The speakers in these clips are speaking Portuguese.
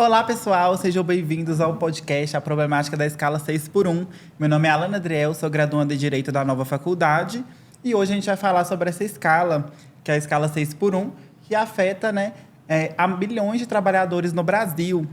Olá, pessoal, sejam bem-vindos ao podcast A Problemática da Escala 6 por 1. Meu nome é Alana Adriel, sou graduanda em Direito da Nova Faculdade e hoje a gente vai falar sobre essa escala, que é a escala 6 por 1, que afeta, a milhões de trabalhadores no Brasil,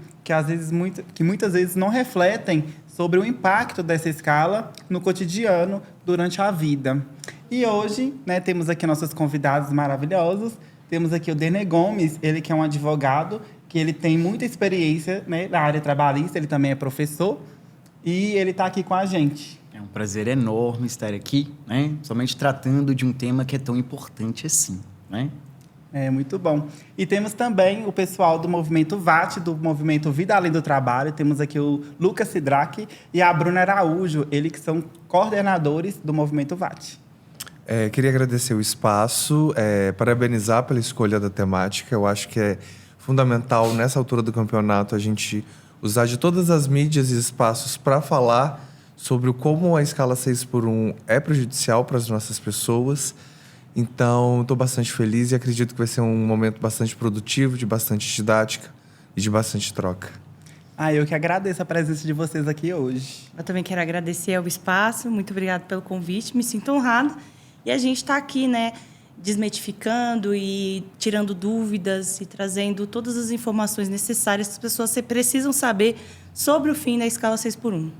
que muitas vezes não refletem sobre o impacto dessa escala no cotidiano durante a vida. E hoje, temos aqui nossos convidados maravilhosos. Temos aqui o Denner Gomes, ele que é um advogado, que ele tem muita experiência, na área trabalhista, ele também é professor, e ele está aqui com a gente. É um prazer enorme estar aqui, somente tratando de um tema que é tão importante assim, É, muito bom. E temos também o pessoal do Movimento VAT, do Movimento Vida Além do Trabalho. Temos aqui o Lucas Sidraque e a Bruna Araújo, eles que são coordenadores do Movimento VAT. Queria agradecer o espaço, parabenizar pela escolha da temática. Eu acho que é fundamental, nessa altura do campeonato, a gente usar de todas as mídias e espaços para falar sobre como a escala 6 por 1 é prejudicial para as nossas pessoas. Então, estou bastante feliz e acredito que vai ser um momento bastante produtivo, de bastante didática e de bastante troca. Eu que agradeço a presença de vocês aqui hoje. Eu também quero agradecer ao espaço, muito obrigada pelo convite, me sinto honrado. E a gente está aqui, desmitificando e tirando dúvidas e trazendo todas as informações necessárias que as pessoas precisam saber sobre o fim da escala 6 por 1.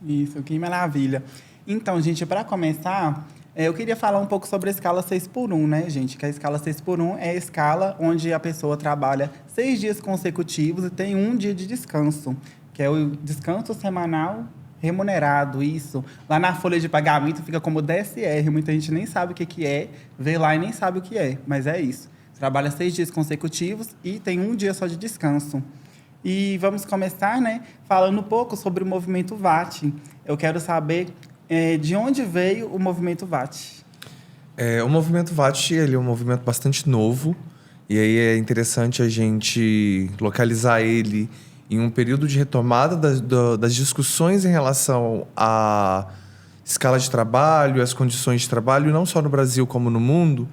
Isso, que maravilha. Então, gente, para começar, eu queria falar um pouco sobre a escala 6 por 1, gente? Que a escala 6 por 1 é a escala onde a pessoa trabalha 6 dias consecutivos e tem um dia de descanso, que é o descanso semanal remunerado, isso. Lá na folha de pagamento fica como DSR, muita gente nem sabe o que é, vê lá e nem sabe o que é, mas é isso. Trabalha 6 dias consecutivos e tem um dia só de descanso. E vamos começar, falando um pouco sobre o movimento VAT. Eu quero saber de onde veio o movimento VAT. O movimento VAT ele é um movimento bastante novo, e aí é interessante a gente localizar ele em um período de retomada das discussões em relação à escala de trabalho, às condições de trabalho, não só no Brasil como no mundo,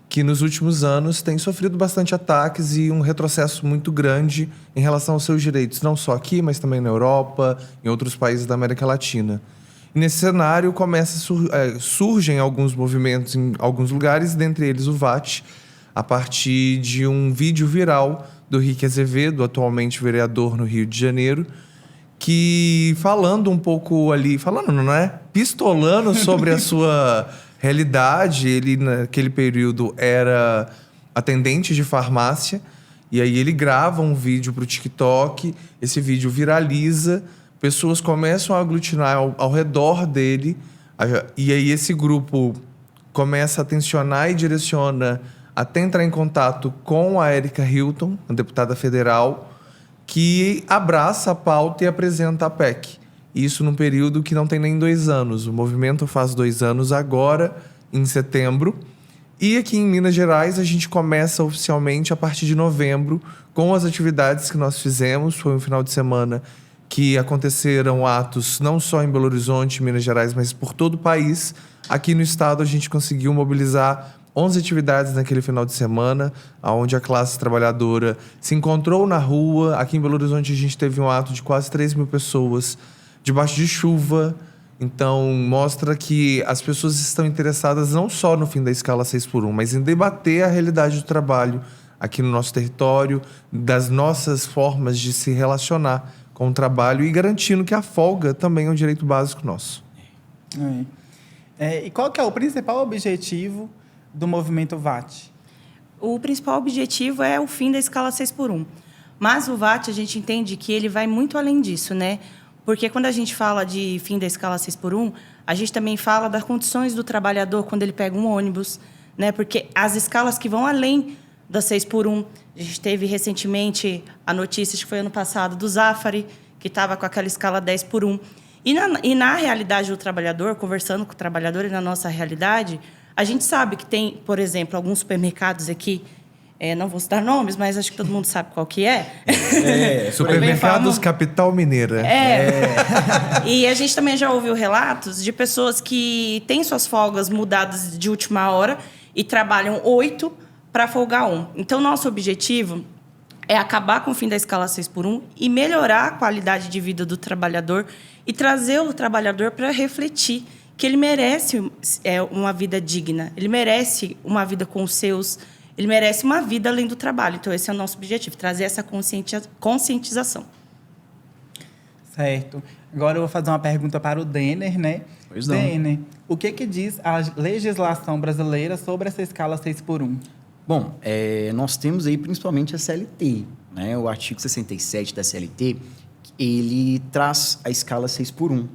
que nos últimos anos tem sofrido bastante ataques e um retrocesso muito grande em relação aos seus direitos, não só aqui, mas também na Europa, em outros países da América Latina. E nesse cenário surgem alguns movimentos em alguns lugares, dentre eles o VAT, a partir de um vídeo viral do Rick Azevedo, atualmente vereador no Rio de Janeiro, que falando um pouco ali, pistolando sobre a sua realidade. Ele, naquele período, era atendente de farmácia, e aí ele grava um vídeo para o TikTok, esse vídeo viraliza, pessoas começam a aglutinar ao redor dele, e aí esse grupo começa a tensionar e direciona até entrar em contato com a Erika Hilton, a deputada federal, que abraça a pauta e apresenta a PEC. Isso num período que não tem nem 2 anos. O movimento faz 2 anos agora, em setembro. E aqui em Minas Gerais, a gente começa oficialmente a partir de novembro, com as atividades que nós fizemos. Foi um final de semana que aconteceram atos não só em Belo Horizonte, Minas Gerais, mas por todo o país. Aqui no estado, a gente conseguiu mobilizar 11 atividades naquele final de semana, onde a classe trabalhadora se encontrou na rua. Aqui em Belo Horizonte, a gente teve um ato de quase 3 mil pessoas debaixo de chuva. Então, mostra que as pessoas estão interessadas não só no fim da escala 6 por 1, mas em debater a realidade do trabalho aqui no nosso território, das nossas formas de se relacionar com o trabalho e garantindo que a folga também é um direito básico nosso. E qual que é o principal objetivo do movimento VAT? O principal objetivo é o fim da escala 6 por 1. Mas o VAT, a gente entende que ele vai muito além disso, Porque quando a gente fala de fim da escala 6 por 1, a gente também fala das condições do trabalhador quando ele pega um ônibus, Porque as escalas que vão além da 6 por 1, a gente teve recentemente a notícia, que foi ano passado, do Zafari, que estava com aquela escala 10 por 1. E na realidade do trabalhador, conversando com o trabalhador e na nossa realidade, a gente sabe que tem, por exemplo, alguns supermercados aqui, não vou citar nomes, mas acho que todo mundo sabe qual que é. Supermercados Capital Mineira. E a gente também já ouviu relatos de pessoas que têm suas folgas mudadas de última hora e trabalham 8 para folgar 1. Então, nosso objetivo é acabar com o fim da escala 6x1 e melhorar a qualidade de vida do trabalhador e trazer o trabalhador para refletir que ele merece uma vida digna, ele merece uma vida com os seus, ele merece uma vida além do trabalho. Então, esse é o nosso objetivo, trazer essa conscientização. Certo. Agora eu vou fazer uma pergunta para o Denner, né? Pois não. Denner, o que diz a legislação brasileira sobre essa escala 6x1? Bom, nós temos aí principalmente a CLT, né? O artigo 67 da CLT, ele traz a escala 6x1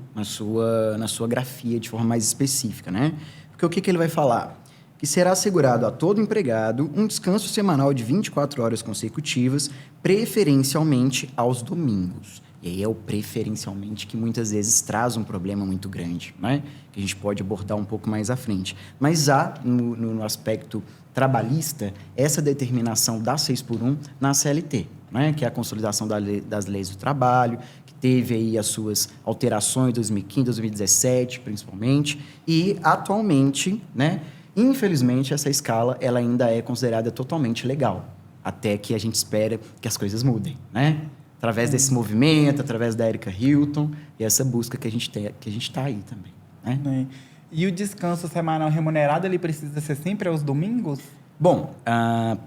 na sua grafia de forma mais específica, né? Porque o que ele vai falar? Que será assegurado a todo empregado um descanso semanal de 24 horas consecutivas, preferencialmente aos domingos. E aí é o preferencialmente que muitas vezes traz um problema muito grande, né? Que a gente pode abordar um pouco mais à frente. Mas há, no aspecto trabalhista, essa determinação da 6x1 na CLT, né? Que é a consolidação das leis do trabalho, que teve aí as suas alterações em 2015, 2017, principalmente. E, atualmente, né? Infelizmente, essa escala ela ainda é considerada totalmente legal, até que a gente espera que as coisas mudem, né? Através desse movimento, através da Erika Hilton, e essa busca que a gente está aí também, né? E o descanso semanal remunerado, ele precisa ser sempre aos domingos? Bom,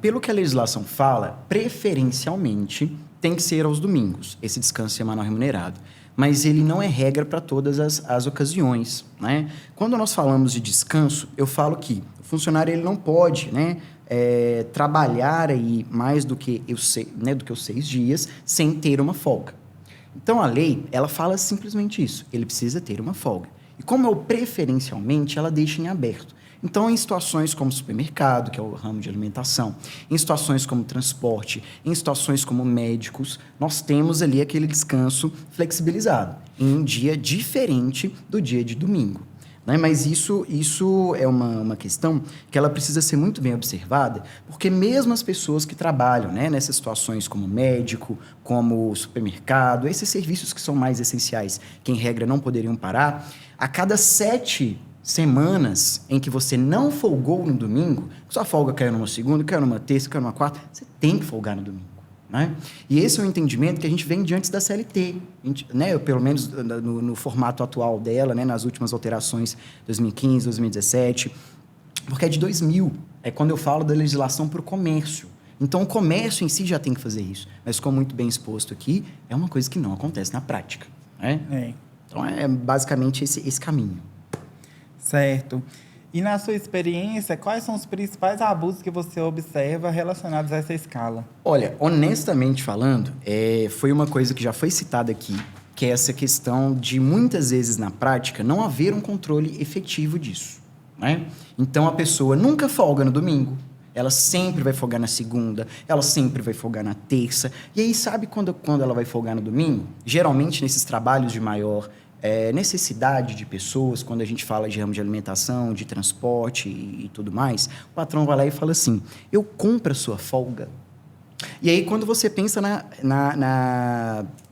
pelo que a legislação fala, preferencialmente tem que ser aos domingos, esse descanso semanal remunerado. Mas ele não é regra para todas as ocasiões, né? Quando nós falamos de descanso, eu falo que o funcionário ele não pode, né, trabalhar aí mais do que os 6 dias sem ter uma folga. Então, a lei, ela fala simplesmente isso. Ele precisa ter uma folga. E como é o preferencialmente, ela deixa em aberto. Então, em situações como supermercado, que é o ramo de alimentação, em situações como transporte, em situações como médicos, nós temos ali aquele descanso flexibilizado, em um dia diferente do dia de domingo, né? Mas isso é uma questão que ela precisa ser muito bem observada, porque mesmo as pessoas que trabalham, né, nessas situações como médico, como supermercado, esses serviços que são mais essenciais, que em regra não poderiam parar, a cada 7 semanas em que você não folgou no domingo, sua folga caiu numa segunda, caiu numa terça, caiu numa quarta, você tem que folgar no domingo, né? E esse é um entendimento que a gente vem diante da CLT, né? Pelo menos no formato atual dela, né? Nas últimas alterações, 2015, 2017, porque é de 2000, é quando eu falo da legislação para o comércio. Então, o comércio em si já tem que fazer isso, mas como muito bem exposto aqui, é uma coisa que não acontece na prática, né? Então, é basicamente esse caminho. Certo. E na sua experiência, quais são os principais abusos que você observa relacionados a essa escala? Olha, honestamente falando, foi uma coisa que já foi citada aqui, que é essa questão de, muitas vezes, na prática, não haver um controle efetivo disso, né? Então, a pessoa nunca folga no domingo, ela sempre vai folgar na segunda, ela sempre vai folgar na terça. E aí, sabe quando ela vai folgar no domingo? Geralmente, nesses trabalhos de maior necessidade de pessoas, quando a gente fala de ramo de alimentação, de transporte e tudo mais, o patrão vai lá e fala assim, eu compro a sua folga. E aí, quando você pensa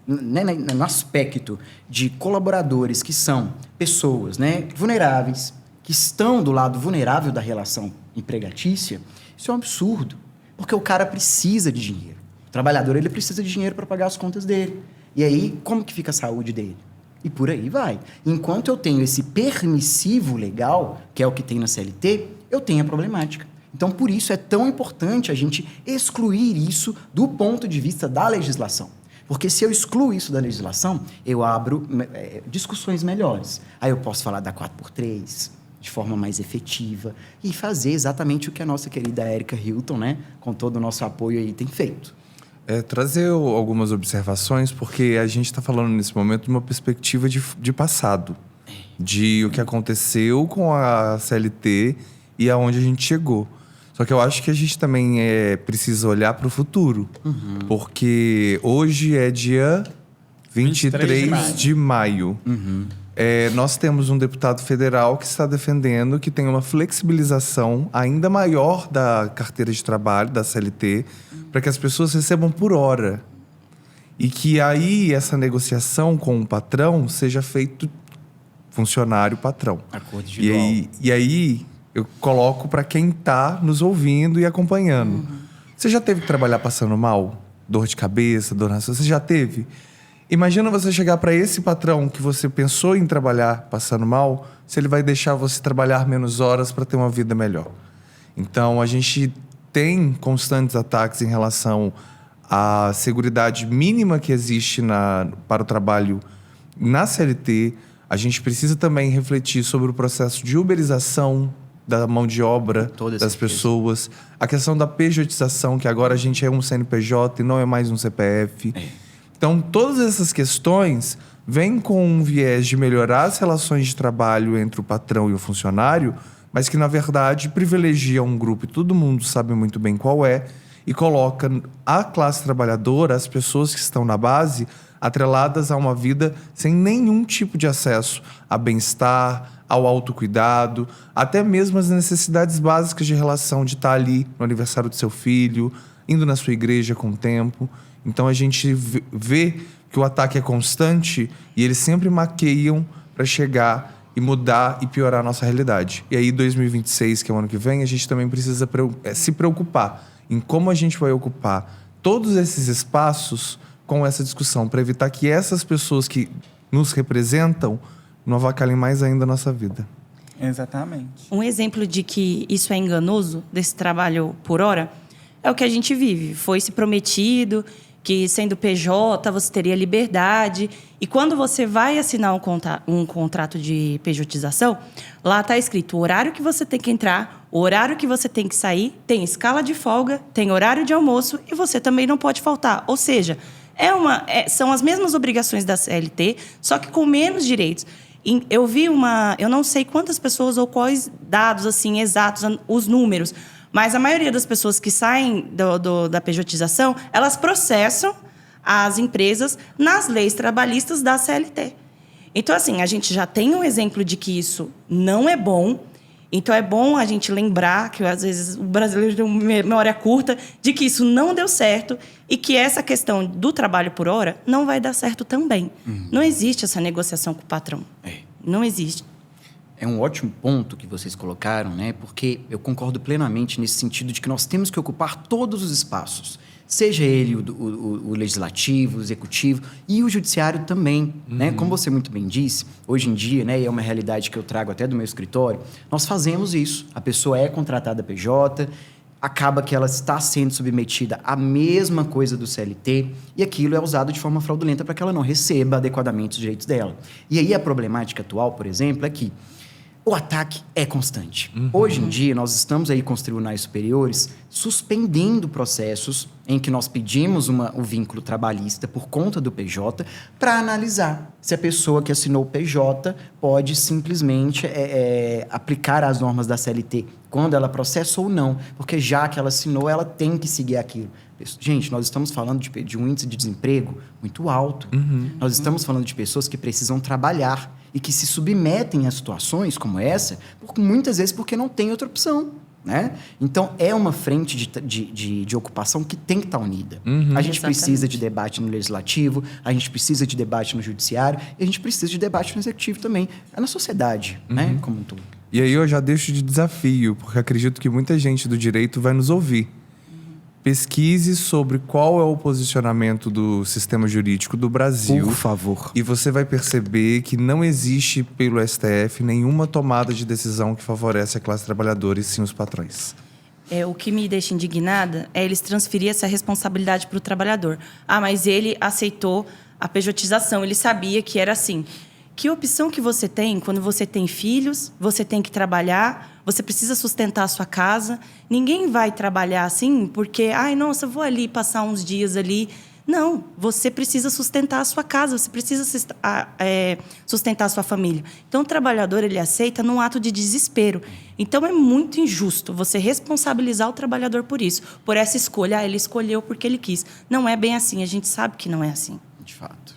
no aspecto de colaboradores que são pessoas, né, vulneráveis, que estão do lado vulnerável da relação empregatícia, isso é um absurdo, porque o cara precisa de dinheiro. O trabalhador, ele precisa de dinheiro para pagar as contas dele. E aí, como que fica a saúde dele? E por aí vai. Enquanto eu tenho esse permissivo legal, que é o que tem na CLT, eu tenho a problemática. Então, por isso é tão importante a gente excluir isso do ponto de vista da legislação. Porque se eu excluo isso da legislação, eu abro discussões melhores. Aí eu posso falar da 4x3, de forma mais efetiva, e fazer exatamente o que a nossa querida Erika Hilton, né, com todo o nosso apoio aí, tem feito. Trazer algumas observações, porque a gente está falando nesse momento de uma perspectiva de passado, de o que aconteceu com a CLT e aonde a gente chegou. Só que eu acho que a gente também precisa olhar para o futuro, porque hoje é dia 23 de maio. Nós temos um deputado federal que está defendendo que tenha uma flexibilização ainda maior da carteira de trabalho, da CLT, para que as pessoas recebam por hora. E que aí essa negociação com o patrão seja feito funcionário-patrão. Acordo individual. E aí eu coloco para quem está nos ouvindo e acompanhando. Você já teve que trabalhar passando mal? dor de cabeça, dor nas... Você já teve? Imagina você chegar para esse patrão que você pensou em trabalhar passando mal, se ele vai deixar você trabalhar menos horas para ter uma vida melhor. Então, a gente tem constantes ataques em relação à seguridade mínima que existe para o trabalho na CLT. A gente precisa também refletir sobre o processo de uberização da mão de obra das pessoas. A questão da pejotização, que agora a gente é um CNPJ e não é mais um CPF. Então, todas essas questões vêm com um viés de melhorar as relações de trabalho entre o patrão e o funcionário, mas que, na verdade, privilegia um grupo, e todo mundo sabe muito bem qual é, e coloca a classe trabalhadora, as pessoas que estão na base, atreladas a uma vida sem nenhum tipo de acesso a bem-estar, ao autocuidado, até mesmo as necessidades básicas de relação de estar ali no aniversário do seu filho, indo na sua igreja com o tempo. Então, a gente vê que o ataque é constante e eles sempre maqueiam para chegar e mudar e piorar a nossa realidade. E aí, 2026, que é o ano que vem, a gente também precisa se preocupar em como a gente vai ocupar todos esses espaços com essa discussão, para evitar que essas pessoas que nos representam não avacalhem mais ainda a nossa vida. Exatamente. Um exemplo de que isso é enganoso, desse trabalho por hora, é o que a gente vive. Foi se prometido que, sendo PJ, você teria liberdade. E quando você vai assinar um contrato de pejotização, lá está escrito o horário que você tem que entrar, o horário que você tem que sair, tem escala de folga, tem horário de almoço e você também não pode faltar. Ou seja, são as mesmas obrigações da CLT, só que com menos direitos. Eu vi eu não sei quantas pessoas ou quais dados assim exatos, os números, mas a maioria das pessoas que saem da pejotização, elas processam as empresas nas leis trabalhistas da CLT. Então, assim, a gente já tem um exemplo de que isso não é bom. Então, é bom a gente lembrar que, às vezes, o brasileiro tem uma memória curta de que isso não deu certo e que essa questão do trabalho por hora não vai dar certo também. Não existe essa negociação com o patrão. Não existe. É um ótimo ponto que vocês colocaram, né? Porque eu concordo plenamente nesse sentido de que nós temos que ocupar todos os espaços, seja ele o legislativo, o executivo e o judiciário também, né? Como você muito bem disse, hoje em dia, né, e é uma realidade que eu trago até do meu escritório, nós fazemos isso. A pessoa é contratada PJ, acaba que ela está sendo submetida à mesma coisa do CLT e aquilo é usado de forma fraudulenta para que ela não receba adequadamente os direitos dela. E aí a problemática atual, por exemplo, é que o ataque é constante. Hoje em dia, nós estamos aí com os tribunais superiores suspendendo processos em que nós pedimos o vínculo trabalhista por conta do PJ para analisar se a pessoa que assinou o PJ pode simplesmente aplicar as normas da CLT quando ela processa ou não, porque já que ela assinou, ela tem que seguir aquilo. Gente, nós estamos falando de um índice de desemprego muito alto. Nós estamos falando de pessoas que precisam trabalhar e que se submetem a situações como essa, muitas vezes porque não tem outra opção, né? Então, é uma frente de ocupação que tem que estar unida. A gente precisa de debate no legislativo, a gente precisa de debate no judiciário e a gente precisa de debate no executivo também. É na sociedade, né? Como um todo. E aí eu já deixo de desafio, porque acredito que muita gente do direito vai nos ouvir. Pesquise sobre qual é o posicionamento do sistema jurídico do Brasil. Por favor. E você vai perceber que não existe pelo STF nenhuma tomada de decisão que favorece a classe trabalhadora e sim os patrões. O que me deixa indignada é eles transferir essa responsabilidade para o trabalhador. Mas ele aceitou a pejotização, ele sabia que era assim. Que opção que você tem quando você tem filhos, você tem que trabalhar, você precisa sustentar a sua casa. Ninguém vai trabalhar assim porque, nossa, eu vou ali passar uns dias ali. Não, você precisa sustentar a sua casa, você precisa sustentar a sua família. Então, o trabalhador, ele aceita num ato de desespero. Então, é muito injusto você responsabilizar o trabalhador por isso, por essa escolha. Ele escolheu porque ele quis. Não é bem assim, a gente sabe que não é assim. De fato.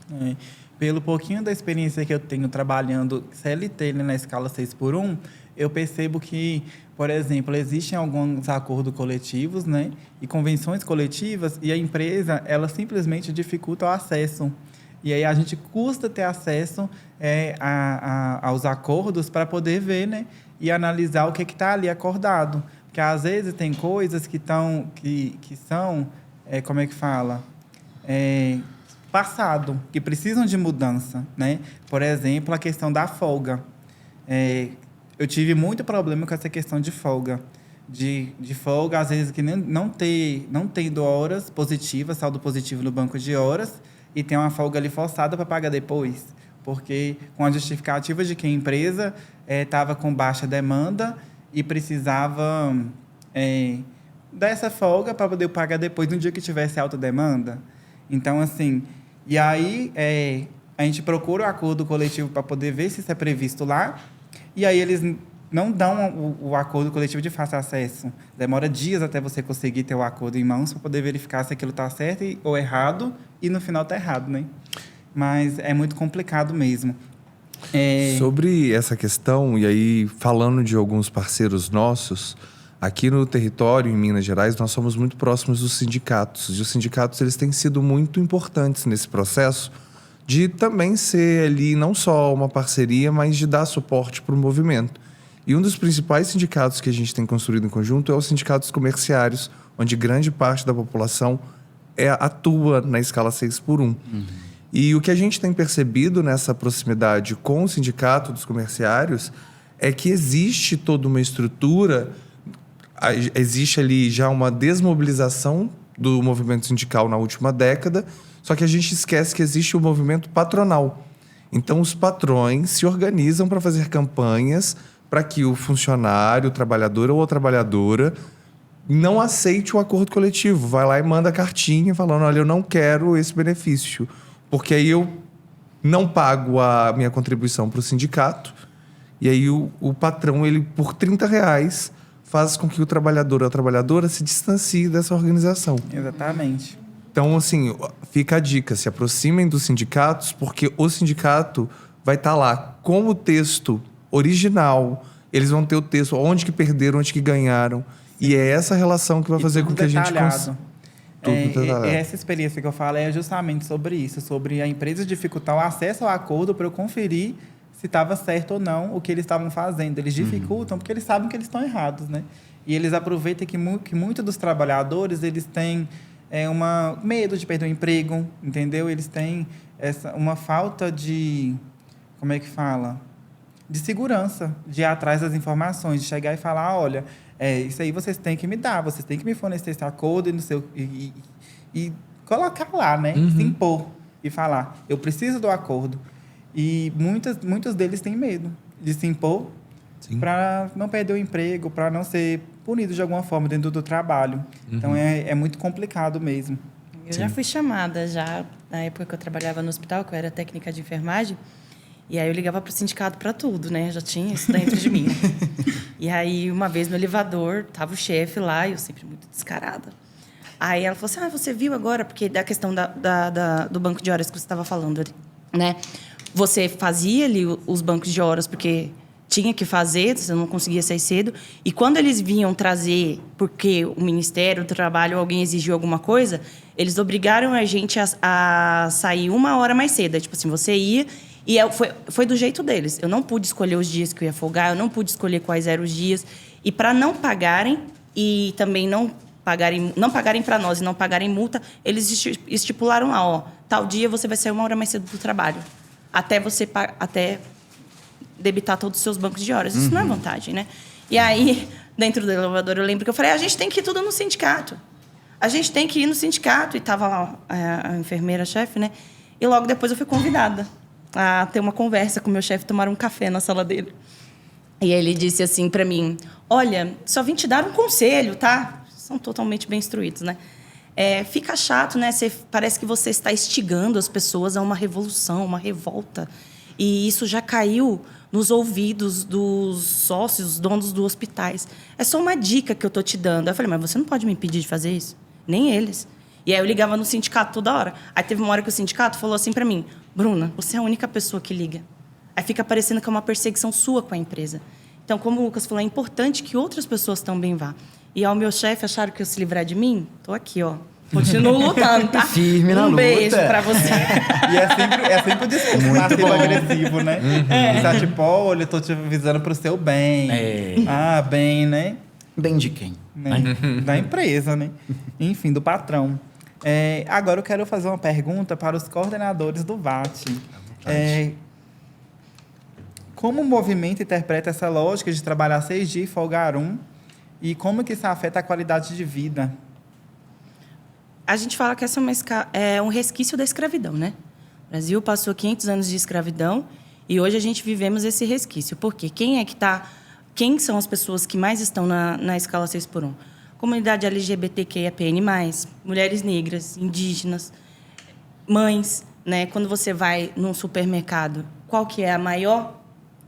Pelo pouquinho da experiência que eu tenho trabalhando CLT, né, na escala 6x1, eu percebo que, por exemplo, existem alguns acordos coletivos, né, e convenções coletivas, e a empresa, ela simplesmente dificulta o acesso. E aí a gente custa ter acesso aos acordos para poder ver, né, e analisar o que está ali acordado. Porque, às vezes, tem coisas que são, como é que fala? passado, que precisam de mudança, né? Por exemplo, a questão da folga. Eu tive muito problema com essa questão de folga. De folga, às vezes, que não tendo horas positivas, saldo positivo no banco de horas, e tem uma folga ali forçada para pagar depois. Porque com a justificativa de que a empresa estava com baixa demanda e precisava dessa folga para poder pagar depois no dia que tivesse alta demanda. Então, assim, e aí a gente procura o acordo coletivo para poder ver se isso é previsto lá, e aí eles não dão o acordo coletivo de fácil acesso. Demora dias até você conseguir ter o acordo em mãos para poder verificar se aquilo está certo ou errado, e no final está errado, né? Mas é muito complicado mesmo. Sobre essa questão, e aí falando de alguns parceiros nossos, aqui no território, em Minas Gerais, nós somos muito próximos dos sindicatos. E os sindicatos eles têm sido muito importantes nesse processo de também ser ali não só uma parceria, mas de dar suporte para o movimento. E um dos principais sindicatos que a gente tem construído em conjunto é os sindicatos comerciários, onde grande parte da população atua na escala 6x1. E o que a gente tem percebido nessa proximidade com o sindicato dos comerciários é que existe toda uma estrutura, existe ali já uma desmobilização do movimento sindical na última década, só que a gente esquece que existe o movimento patronal. Então, os patrões se organizam para fazer campanhas para que o funcionário, o trabalhador ou a trabalhadora não aceite o acordo coletivo. Vai lá e manda cartinha falando, olha, eu não quero esse benefício, porque aí eu não pago a minha contribuição para o sindicato, e aí o patrão, ele por R$30, faz com que o trabalhador ou a trabalhadora se distancie dessa organização. Exatamente. Então, assim, fica a dica, se aproximem dos sindicatos, porque o sindicato vai estar lá com o texto original, eles vão ter o texto, onde que perderam, onde que ganharam, e é essa relação que vai fazer com que a gente consiga. Essa experiência que eu falo é justamente sobre isso, sobre a empresa dificultar o acesso ao acordo para eu conferir se estava certo ou não o que eles estavam fazendo. Eles dificultam porque eles sabem que eles estão errados, né? E eles aproveitam que muitos dos trabalhadores eles têm medo de perder o emprego, entendeu? Eles têm uma falta de, como é que fala? De segurança, de ir atrás das informações, de chegar e falar, olha, isso aí vocês têm que me dar, vocês têm que me fornecer esse acordo e colocar lá, né? Se impor e falar, eu preciso do acordo. E muitos deles têm medo de se impor para não perder o emprego, para não ser punido de alguma forma dentro do trabalho. Então, é muito complicado mesmo. Eu já fui chamada, na época que eu trabalhava no hospital, que eu era técnica de enfermagem, e aí eu ligava para o sindicato para tudo, né? Já tinha isso dentro de mim. E aí, uma vez no elevador, tava o chefe lá, e eu sempre muito descarada. Aí ela falou assim, você viu agora, porque da questão do banco de horas que você estava falando, né? Você fazia ali os bancos de horas porque tinha que fazer, você não conseguia sair cedo. E quando eles vinham trazer, porque o Ministério do Trabalho, alguém exigiu alguma coisa, eles obrigaram a gente a sair 1 hora mais cedo. Tipo assim, você ia... E foi do jeito deles. Eu não pude escolher os dias que eu ia folgar, eu não pude escolher quais eram os dias. E para não pagarem, e também não pagarem para nós e não pagarem multa, eles estipularam lá, tal dia você vai sair 1 hora mais cedo do trabalho. Até debitar todos os seus bancos de horas. Isso não é vantagem, né? E aí, dentro do elevador, eu lembro que eu falei, a gente tem que ir tudo no sindicato. A gente tem que ir no sindicato. E estava lá a enfermeira-chefe, né? E logo depois eu fui convidada a ter uma conversa com o meu chefe, tomar um café na sala dele. E ele disse assim para mim, olha, só vim te dar um conselho, tá? São totalmente bem instruídos, né? Fica chato, né? Parece que você está instigando as pessoas a uma revolução, uma revolta. E isso já caiu nos ouvidos dos sócios, donos dos hospitais. É só uma dica que eu tô te dando. Eu falei, mas você não pode me impedir de fazer isso? Nem eles. E aí eu ligava no sindicato toda hora. Aí teve uma hora que o sindicato falou assim para mim, Bruna, você é a única pessoa que liga. Aí fica parecendo que é uma perseguição sua com a empresa. Então, como o Lucas falou, é importante que outras pessoas também vá. E ao meu chefe acharam que eu se livrar de mim, tô aqui, ó. Continuo lutando, tá? Firme na luta. Um beijo pra você. E é sempre o discurso passivo-agressivo, né? Tá tipo, olha, eu tô te avisando pro seu bem. Bem, né? Bem de quem? Da empresa, né? Enfim, do patrão. Agora eu quero fazer uma pergunta para os coordenadores do VAT. Como o movimento interpreta essa lógica de trabalhar 6 dias e folgar 1? E como que isso afeta a qualidade de vida? A gente fala que essa é um resquício da escravidão, né? O Brasil passou 500 anos de escravidão e hoje a gente vivemos esse resquício. Por quê? Quem são as pessoas que mais estão na escala 6x1? Comunidade LGBTQIAPN+, mulheres negras, indígenas, mães, né? Quando você vai num supermercado, qual que é a maior...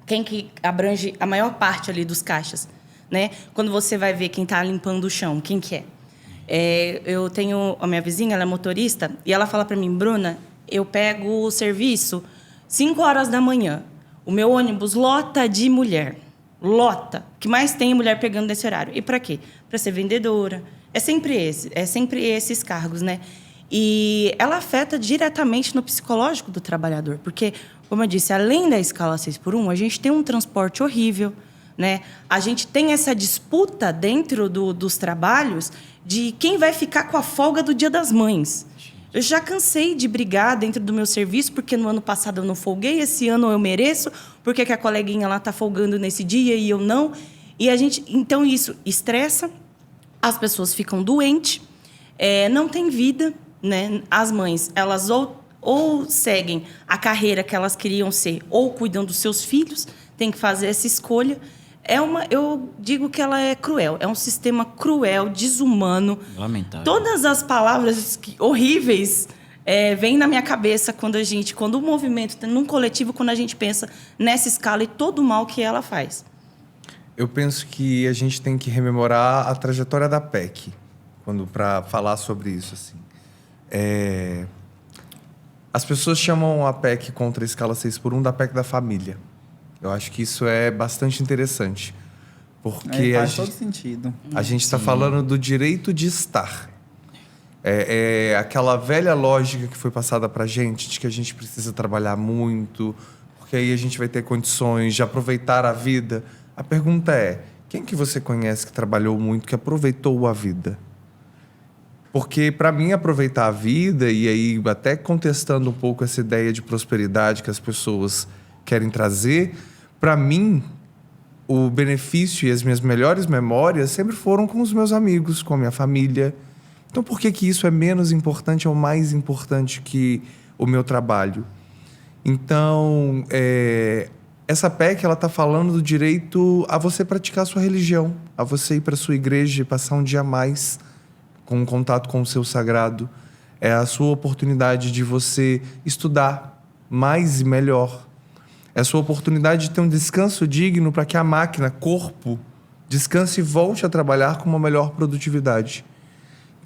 Quem que abrange a maior parte ali dos caixas, né? Quando você vai ver quem está limpando o chão, quem que é? Eu tenho a minha vizinha, ela é motorista, e ela fala para mim, Bruna, eu pego o serviço 5 horas da manhã. O meu ônibus lota de mulher. Lota. O que mais tem mulher pegando nesse horário. E para quê? Para ser vendedora. É sempre esses cargos, né? E ela afeta diretamente no psicológico do trabalhador, porque, como eu disse, além da escala 6x1, a gente tem um transporte horrível, né? A gente tem essa disputa dentro dos trabalhos de quem vai ficar com a folga do Dia das Mães. Eu já cansei de brigar dentro do meu serviço, porque no ano passado eu não folguei, esse ano eu mereço, porque que a coleguinha lá está folgando nesse dia e eu não. Então, isso estressa, as pessoas ficam doentes, não tem vida, né? As mães, elas ou seguem a carreira que elas queriam ser, ou cuidam dos seus filhos, tem que fazer essa escolha. Eu digo que ela é cruel, é um sistema cruel, desumano. Lamentável. Todas as palavras horríveis vêm na minha cabeça quando o movimento, num coletivo, quando a gente pensa nessa escala e todo o mal que ela faz. Eu penso que a gente tem que rememorar a trajetória da PEC, para falar sobre isso, assim. As pessoas chamam a PEC contra a escala 6x1 da PEC da família. Eu acho que isso é bastante interessante, porque faz todo sentido. A gente está falando do direito de estar. Aquela velha lógica que foi passada para a gente, de que a gente precisa trabalhar muito, porque aí a gente vai ter condições de aproveitar a vida. A pergunta é, quem que você conhece que trabalhou muito, que aproveitou a vida? Porque, para mim, aproveitar a vida, e aí até contestando um pouco essa ideia de prosperidade que as pessoas querem trazer, para mim, o benefício e as minhas melhores memórias sempre foram com os meus amigos, com a minha família. Então, por que isso é menos importante ou mais importante que o meu trabalho? Então, essa PEC, ela está falando do direito a você praticar a sua religião, a você ir para a sua igreja e passar um dia a mais com contato com o seu sagrado. É a sua oportunidade de você estudar mais e melhor. É a sua oportunidade de ter um descanso digno para que a máquina, corpo, descanse e volte a trabalhar com uma melhor produtividade.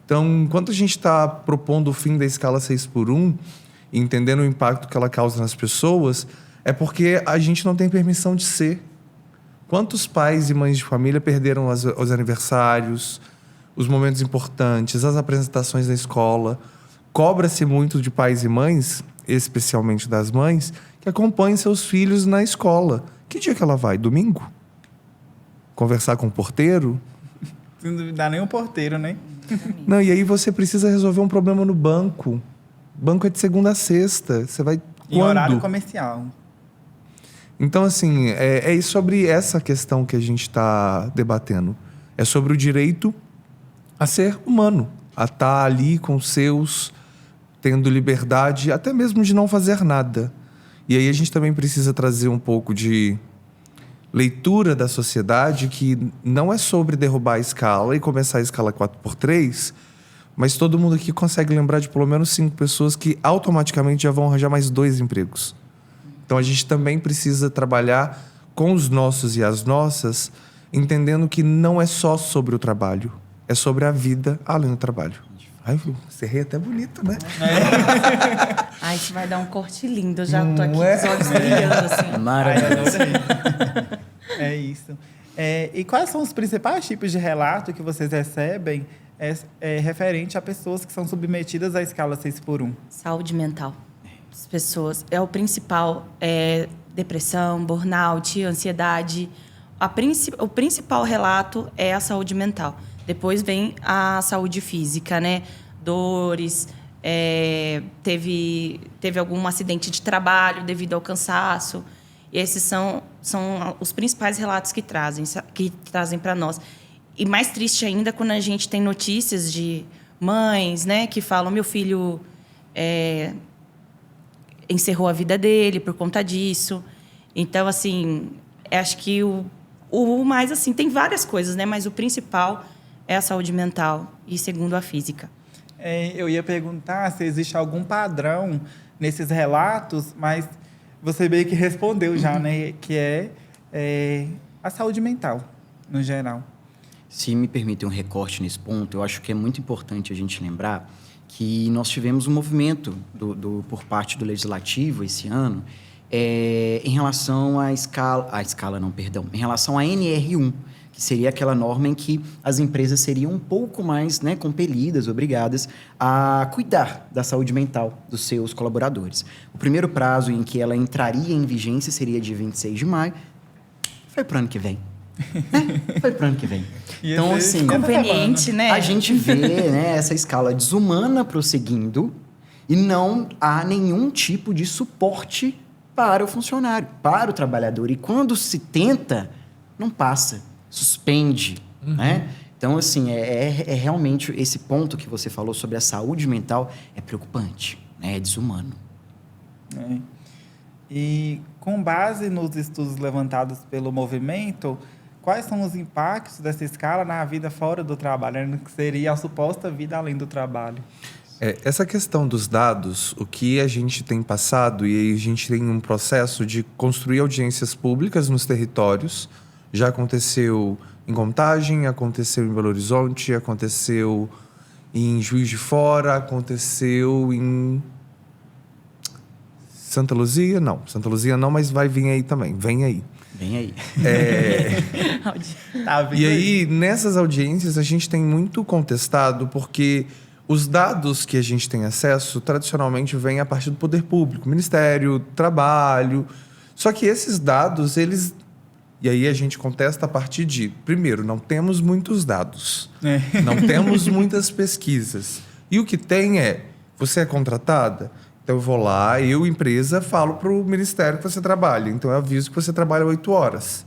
Então, enquanto a gente está propondo o fim da escala 6x1, entendendo o impacto que ela causa nas pessoas, é porque a gente não tem permissão de ser. Quantos pais e mães de família perderam os aniversários, os momentos importantes, as apresentações na escola? Cobra-se muito de pais e mães, especialmente das mães, que acompanhem seus filhos na escola. Que dia que ela vai? Domingo? Conversar com o porteiro? Não dá nem um porteiro, né? Não, e aí você precisa resolver um problema no banco. O banco é de segunda a sexta. Você vai Em quando? horário comercial. Então, assim, é sobre essa questão que a gente está debatendo. É sobre o direito a ser humano, a estar ali com os seus, tendo liberdade, até mesmo de não fazer nada. E aí a gente também precisa trazer um pouco de leitura da sociedade, que não é sobre derrubar a escala e começar a escala 4x3, mas todo mundo aqui consegue lembrar de pelo menos 5 pessoas que automaticamente já vão arranjar mais 2 empregos. Então a gente também precisa trabalhar com os nossos e as nossas, entendendo que não é só sobre o trabalho, é sobre a vida além do trabalho. Ai, você ri até bonito, né? Ai, isso vai dar um corte lindo. Eu já tô aqui com Não os olhos brilhando, assim. Maravilhoso. É isso. E quais são os principais tipos de relato que vocês recebem referente a pessoas que são submetidas à escala 6x1? Saúde mental. As pessoas. É o principal. Depressão, burnout, ansiedade. O principal relato é a saúde mental. Depois vem a saúde física, né? dores, teve algum acidente de trabalho devido ao cansaço. E esses são os principais relatos que trazem para nós. E mais triste ainda quando a gente tem notícias de mães, né, que falam: meu filho encerrou a vida dele por conta disso. Então, assim, acho que o mais, assim, tem várias coisas, né, mas o principal é a saúde mental e, segundo, a física. Eu ia perguntar se existe algum padrão nesses relatos, mas você meio que respondeu já, né? Que é a saúde mental, no geral. Se me permitem um recorte nesse ponto, eu acho que é muito importante a gente lembrar que nós tivemos um movimento por parte do Legislativo esse ano em relação em relação à NR1, que seria aquela norma em que as empresas seriam um pouco mais, né, compelidas, obrigadas a cuidar da saúde mental dos seus colaboradores. O primeiro prazo em que ela entraria em vigência seria de 26 de maio. Foi para o ano que vem. Foi para o ano que vem. Então, assim, conveniente, né? A gente vê, né, essa escala desumana prosseguindo e não há nenhum tipo de suporte para o funcionário, para o trabalhador. E quando se tenta, não passa, suspende, né? Então, assim, é realmente esse ponto que você falou sobre a saúde mental é preocupante, né? É desumano. E com base nos estudos levantados pelo movimento, quais são os impactos dessa escala na vida fora do trabalho, que seria a suposta vida além do trabalho? Essa questão dos dados, o que a gente tem passado, e aí a gente tem um processo de construir audiências públicas nos territórios. Já aconteceu em Contagem, aconteceu em Belo Horizonte, aconteceu em Juiz de Fora, aconteceu em Santa Luzia. Não, Santa Luzia não, mas vai vir aí também. Vem aí. Vem aí. E aí, nessas audiências, a gente tem muito contestado, porque os dados que a gente tem acesso, tradicionalmente, vêm a partir do poder público, Ministério, Trabalho. Só que esses dados, eles... E aí a gente contesta a partir de... Primeiro, não temos muitos dados. Não temos muitas pesquisas. E o que tem você é contratada? Então eu vou lá, eu, empresa, falo para o Ministério que você trabalha. Então eu aviso que você trabalha 8 horas.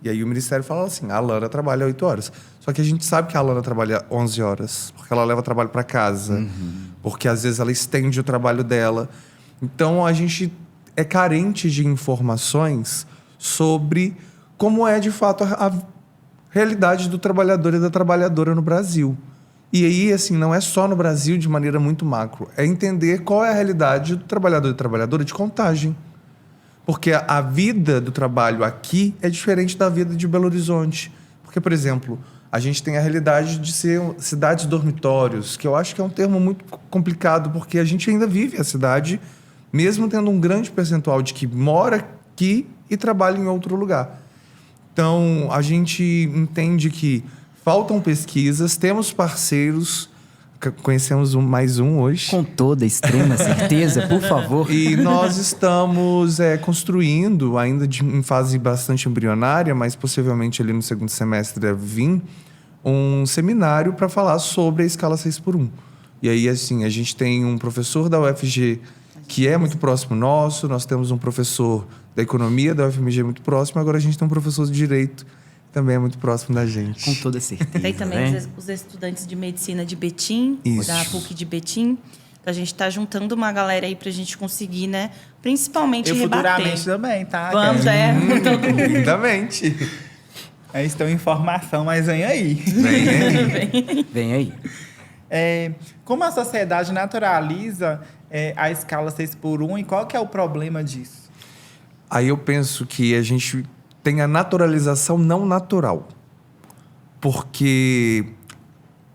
E aí o Ministério fala assim, a Alana trabalha 8 horas. Só que a gente sabe que a Alana trabalha 11 horas, porque ela leva trabalho para casa, porque às vezes ela estende o trabalho dela. Então a gente é carente de informações sobre como é de fato a realidade do trabalhador e da trabalhadora no Brasil. E aí, assim, não é só no Brasil de maneira muito macro, é entender qual é a realidade do trabalhador e trabalhadora de Contagem. Porque a vida do trabalho aqui é diferente da vida de Belo Horizonte. Porque, por exemplo, a gente tem a realidade de ser cidades dormitórios, que eu acho que é um termo muito complicado, porque a gente ainda vive a cidade, mesmo tendo um grande percentual de que mora aqui e trabalha em outro lugar. Então, a gente entende que faltam pesquisas, temos parceiros, conhecemos mais um hoje. Com toda extrema certeza, por favor. E nós estamos construindo, ainda em fase bastante embrionária, mas possivelmente ali no segundo semestre deve vir, um seminário para falar sobre a escala 6x1. E aí, assim, a gente tem um professor da UFG que é muito próximo nosso, nós temos um professor da economia da UFMG muito próximo, agora a gente tem um professor de direito que também é muito próximo da gente. Com toda certeza. Tem também né? os estudantes de medicina de Betim, Isso. da PUC de Betim. A gente está juntando uma galera aí para a gente conseguir, né? Principalmente Eu rebater. futuramente também, tá? Vamos, todo mundo. Lindamente. Eles têm informação, mas vem aí. Vem aí. Vem aí. Como a sociedade naturaliza a escala 6x1 e qual que é o problema disso? Aí eu penso que a gente tem a naturalização não natural. Porque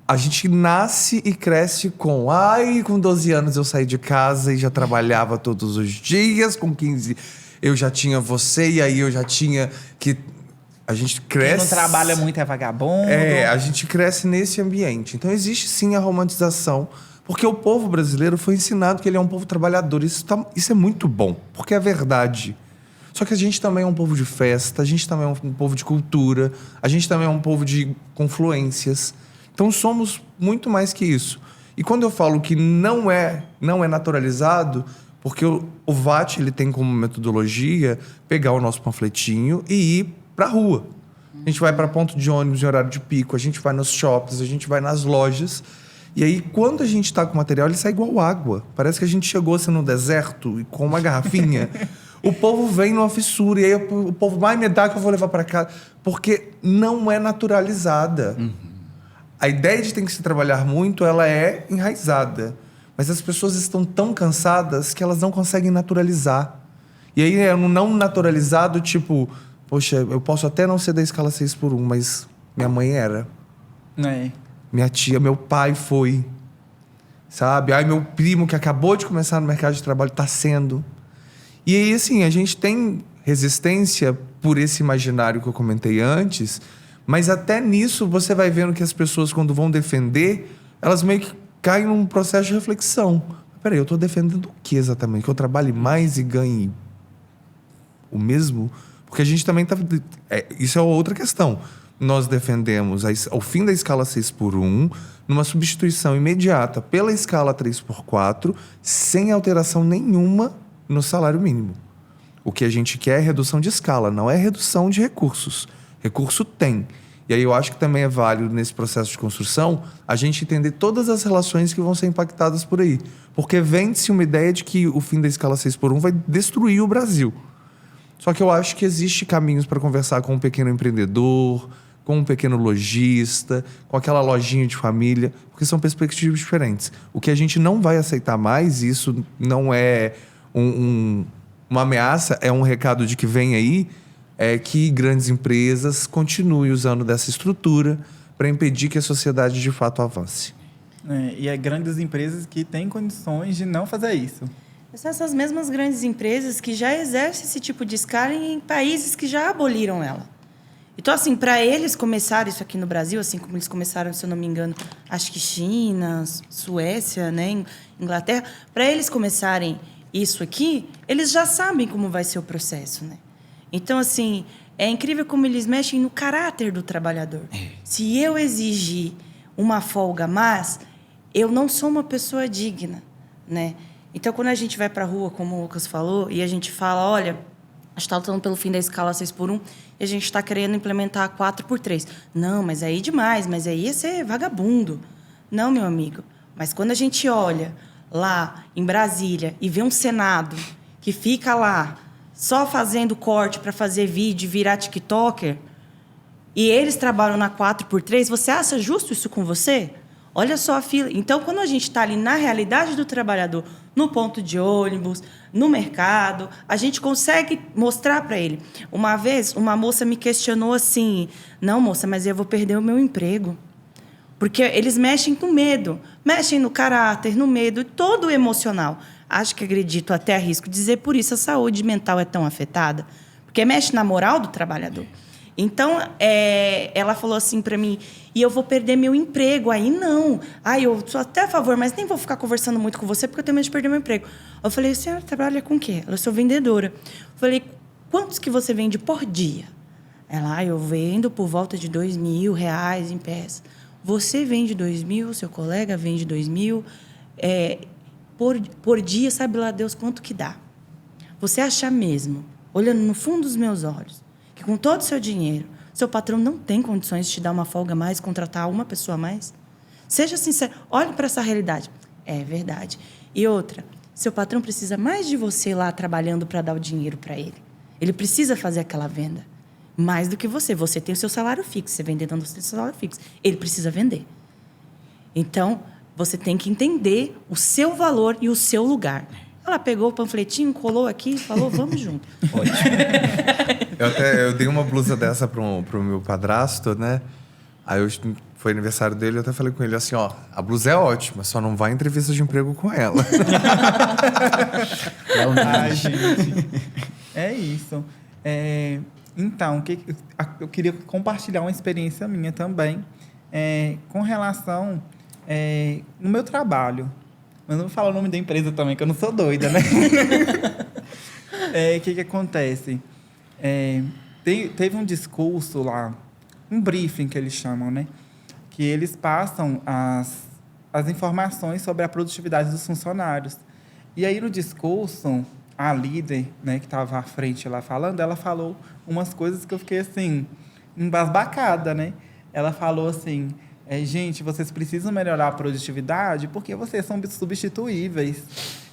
a gente nasce e cresce com... com 12 anos eu saí de casa e já trabalhava todos os dias. Com 15 eu já tinha você e aí eu já tinha que... A gente cresce... Quem não trabalha muito é vagabundo. A gente cresce nesse ambiente. Então existe sim a romantização, porque o povo brasileiro foi ensinado que ele é um povo trabalhador. Isso é muito bom, porque é verdade. Só que a gente também é um povo de festa, a gente também é um povo de cultura, a gente também é um povo de confluências. Então somos muito mais que isso. E quando eu falo que não é naturalizado, porque o VAT ele tem como metodologia pegar o nosso panfletinho e ir para a rua. A gente vai para ponto de ônibus em horário de pico, a gente vai nos shoppings, a gente vai nas lojas. E aí, quando a gente está com o material, ele sai igual água. Parece que a gente chegou assim, no deserto e com uma garrafinha. O povo vem numa fissura e aí o povo vai me dar que eu vou levar para casa. Porque não é naturalizada. A ideia de ter que se trabalhar muito, ela é enraizada. Mas as pessoas estão tão cansadas que elas não conseguem naturalizar. E aí é um não naturalizado, tipo... Poxa, eu posso até não ser da escala 6x1, mas minha mãe era. É. Minha tia, meu pai foi. Sabe? Ai, meu primo que acabou de começar no mercado de trabalho está sendo. E aí, assim, a gente tem resistência por esse imaginário que eu comentei antes, mas até nisso você vai vendo que as pessoas, quando vão defender, elas meio que caem num processo de reflexão. Peraí, eu estou defendendo o que exatamente? Que eu trabalhe mais e ganhe o mesmo? Porque a gente também está... isso é outra questão. Nós defendemos o fim da escala 6x1 numa substituição imediata pela escala 3x4, sem alteração nenhuma no salário mínimo. O que a gente quer é redução de escala, não é redução de recursos. Recurso tem. E aí eu acho que também é válido, nesse processo de construção, a gente entender todas as relações que vão ser impactadas por aí. Porque vende-se uma ideia de que o fim da escala 6x1 vai destruir o Brasil. Só que eu acho que existe caminhos para conversar com um pequeno empreendedor, com um pequeno lojista, com aquela lojinha de família, porque são perspectivas diferentes. O que a gente não vai aceitar mais, isso não é uma ameaça, é um recado de que vem aí, é que grandes empresas continuem usando dessa estrutura para impedir que a sociedade de fato avance. E é grandes empresas que têm condições de não fazer isso. São essas mesmas grandes empresas que já exercem esse tipo de escala em países que já aboliram ela. Então, assim, para eles começarem isso aqui no Brasil, assim como eles começaram, se eu não me engano, acho que China, Suécia, né, Inglaterra, para eles começarem isso aqui, eles já sabem como vai ser o processo, né? Então, assim, é incrível como eles mexem no caráter do trabalhador. Se eu exigir uma folga a mais, eu não sou uma pessoa digna, né? Então, quando a gente vai para a rua, como o Lucas falou, e a gente fala, olha, a gente está lutando pelo fim da escala 6x1 e a gente está querendo implementar a 4x3. Não, mas aí demais, mas aí ia ser vagabundo. Não, meu amigo. Mas quando a gente olha lá em Brasília e vê um Senado que fica lá só fazendo corte para fazer vídeo e virar TikToker, e eles trabalham na 4x3, você acha justo isso com você? Olha só a fila. Então, quando a gente está ali na realidade do trabalhador, no ponto de ônibus, no mercado, a gente consegue mostrar para ele. Uma vez, uma moça me questionou assim, não, moça, mas eu vou perder o meu emprego. Porque eles mexem com medo, mexem no caráter, no medo, todo o emocional. Acho que acredito, até arrisco dizer, por isso a saúde mental é tão afetada. Porque mexe na moral do trabalhador. Então, ela falou assim para mim, e eu vou perder meu emprego. Aí, não. Eu sou até a favor, mas nem vou ficar conversando muito com você, porque eu tenho medo de perder meu emprego. Eu falei, a senhora trabalha com o quê? Eu sou vendedora. Eu falei, quantos que você vende por dia? Ela, eu vendo por volta de R$2.000 em peça. Você vende 2.000, seu colega vende 2.000. Por dia, sabe lá Deus quanto que dá. Você acha mesmo, olhando no fundo dos meus olhos, que com todo o seu dinheiro, seu patrão não tem condições de te dar uma folga a mais, contratar uma pessoa a mais? Seja sincero, olhe para essa realidade. É verdade. E outra, seu patrão precisa mais de você lá trabalhando para dar o dinheiro para ele. Ele precisa fazer aquela venda. Mais do que você. Você tem o seu salário fixo, você vende dando o seu salário fixo. Ele precisa vender. Então, você tem que entender o seu valor e o seu lugar. Ela pegou o panfletinho, colou aqui e falou, vamos junto. Ótimo. Eu dei uma blusa dessa pro meu padrasto, né? Aí foi aniversário dele, eu até falei com ele assim, ó, a blusa é ótima, só não vai em entrevista de emprego com ela. Ai, gente. É isso. Então, eu queria compartilhar uma experiência minha também, com relação no meu trabalho. Mas não vou falar o nome da empresa também, que eu não sou doida, né? O que acontece? Teve um discurso lá, um briefing que eles chamam, né? Que eles passam as informações sobre a produtividade dos funcionários. E aí, no discurso, a líder, né, que estava à frente lá falando, ela falou umas coisas que eu fiquei, assim, embasbacada, né? Ela falou assim, gente, vocês precisam melhorar a produtividade porque vocês são substituíveis.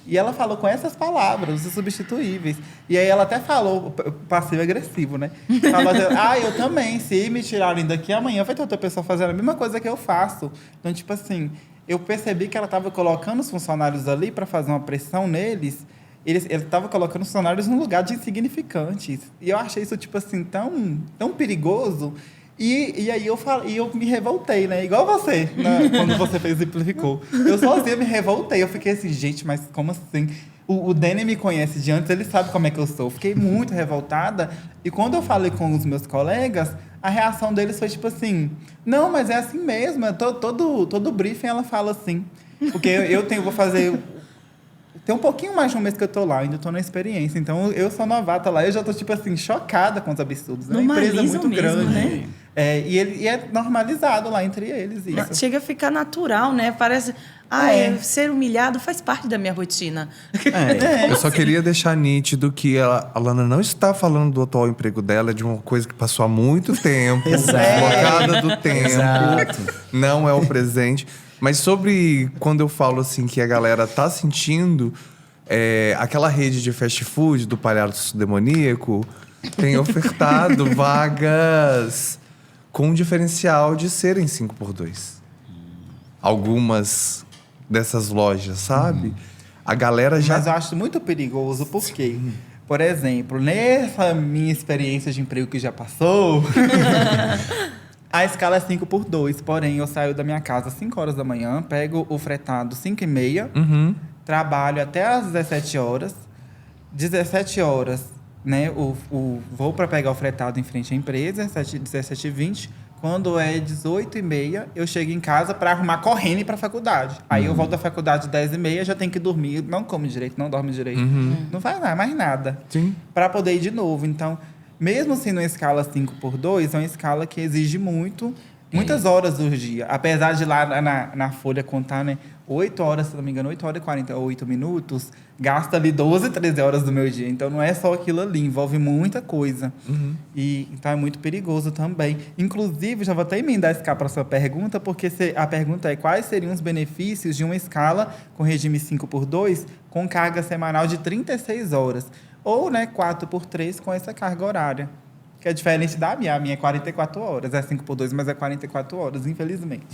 E ela falou com essas palavras, substituíveis. E aí ela até falou, passivo-agressivo, né? Falou, eu também, se me tirarem daqui amanhã, vai ter outra pessoa fazendo a mesma coisa que eu faço. Então, tipo assim, eu percebi que ela estava colocando os funcionários ali para fazer uma pressão neles. Ele estava colocando os funcionários num lugar de insignificantes. E eu achei isso, tipo assim, tão perigoso. E aí eu me revoltei, né? Igual você, né? Quando você exemplificou. Eu sozinha me revoltei. Eu fiquei assim, gente, mas como assim? O Dene me conhece de antes, ele sabe como é que eu sou. Fiquei muito revoltada. E quando eu falei com os meus colegas, a reação deles foi tipo assim, não, mas é assim mesmo. Todo briefing ela fala assim. Porque vou fazer... Tem um pouquinho mais de um mês que eu tô lá, ainda tô na experiência. Então, eu sou novata lá, eu já tô, tipo assim, chocada com os absurdos. É uma empresa muito grande. Né? E é normalizado lá entre eles isso. Chega a ficar natural, né? Parece... ser humilhado faz parte da minha rotina. Eu só queria deixar nítido que a Alana não está falando do atual emprego dela, é de uma coisa que passou há muito tempo, colocada do tempo. Exato. Não é o presente. Mas sobre quando eu falo assim que a galera tá sentindo, aquela rede de fast food do Palhaço Demoníaco tem ofertado vagas com um diferencial de serem 5x2. Algumas dessas lojas, sabe? A galera já... Mas eu acho muito perigoso, porque, por exemplo, nessa minha experiência de emprego que já passou... A escala é 5x2, porém eu saio da minha casa às 5 horas da manhã, pego o fretado 5h30, trabalho até às 17 horas. 17 horas, né, vou para pegar o fretado em frente à empresa, 17h20. Quando é 18h30, eu chego em casa para arrumar correndo e ir para a faculdade. Aí eu volto da faculdade às 10h30, já tenho que dormir, não como direito, não dorme direito. Não faz mais nada. Para poder ir de novo. Então... Mesmo sendo uma escala 5x2, é uma escala que exige muitas horas do dia. Apesar de lá na folha contar, né, 8 horas, se não me engano, 8 horas e 48 minutos, gasta ali 12, 13 horas do meu dia. Então, não é só aquilo ali, envolve muita coisa. Então, é muito perigoso também. Inclusive, já vou até emendar esse para a sua pergunta, porque a pergunta é quais seriam os benefícios de uma escala com regime 5x2 com carga semanal de 36 horas. Ou, né, 4x3 com essa carga horária. Que é diferente da minha. A minha é 44 horas. É 5x2, mas é 44 horas, infelizmente.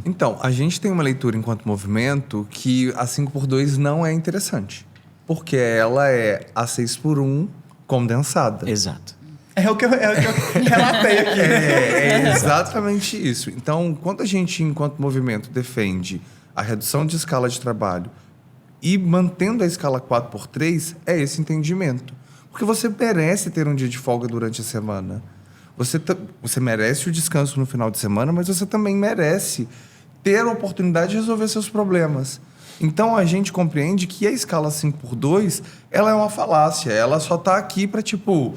Então, a gente tem uma leitura enquanto movimento que a 5x2 não é interessante. Porque ela é a 6x1 condensada. Exato. É o que eu relatei aqui. É exatamente isso. Então, quando a gente, enquanto movimento, defende a redução de escala de trabalho e mantendo a escala 4x3, é esse entendimento. Porque você merece ter um dia de folga durante a semana. Você merece o descanso no final de semana, mas você também merece ter a oportunidade de resolver seus problemas. Então, a gente compreende que a escala 5x2, ela é uma falácia. Ela só está aqui para, tipo...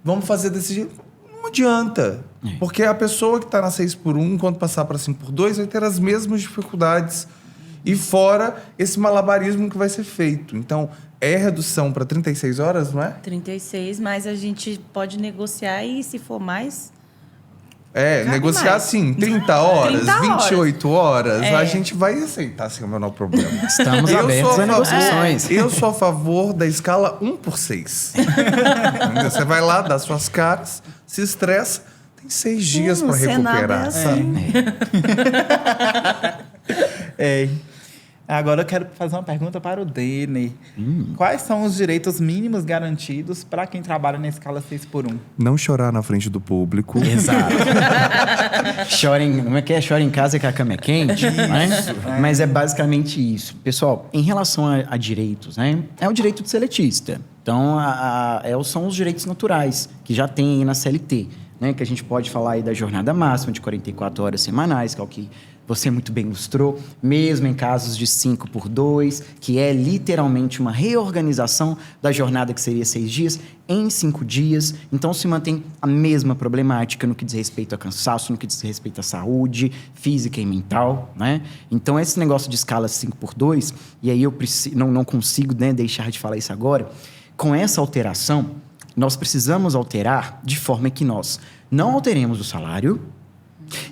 vamos fazer desse jeito. Não adianta. Porque a pessoa que está na 6x1, quando passar para 5x2, vai ter as mesmas dificuldades. E fora esse malabarismo que vai ser feito. Então, é redução para 36 horas, não é? 36, mas a gente pode negociar e, se for mais... negociar mais. Assim, 30 horas, 30 28 horas, a gente vai aceitar sem o menor problema. Estamos abertos a negociações. Eu sou a favor da escala 1x6. Você vai lá, dá suas caras, se estressa, tem 6 dias para recuperar. Agora eu quero fazer uma pergunta para o Dene. Quais são os direitos mínimos garantidos para quem trabalha na escala 6x1? Não chorar na frente do público. Exato. Como é que é? Chora em casa que a cama é quente. Né? Mas é basicamente isso. Pessoal, em relação a direitos, né? É o direito de seletista. Então, são os direitos naturais que já tem aí na CLT. né? Que a gente pode falar aí da jornada máxima de 44 horas semanais, que é o que você muito bem ilustrou, mesmo em casos de 5x2, que é literalmente uma reorganização da jornada que seria 6 dias em 5 dias. Então, se mantém a mesma problemática no que diz respeito a cansaço, no que diz respeito à saúde física e mental, né? Então, esse negócio de escala 5x2, e aí eu não consigo, né, deixar de falar isso agora, com essa alteração, nós precisamos alterar de forma que nós não alteremos o salário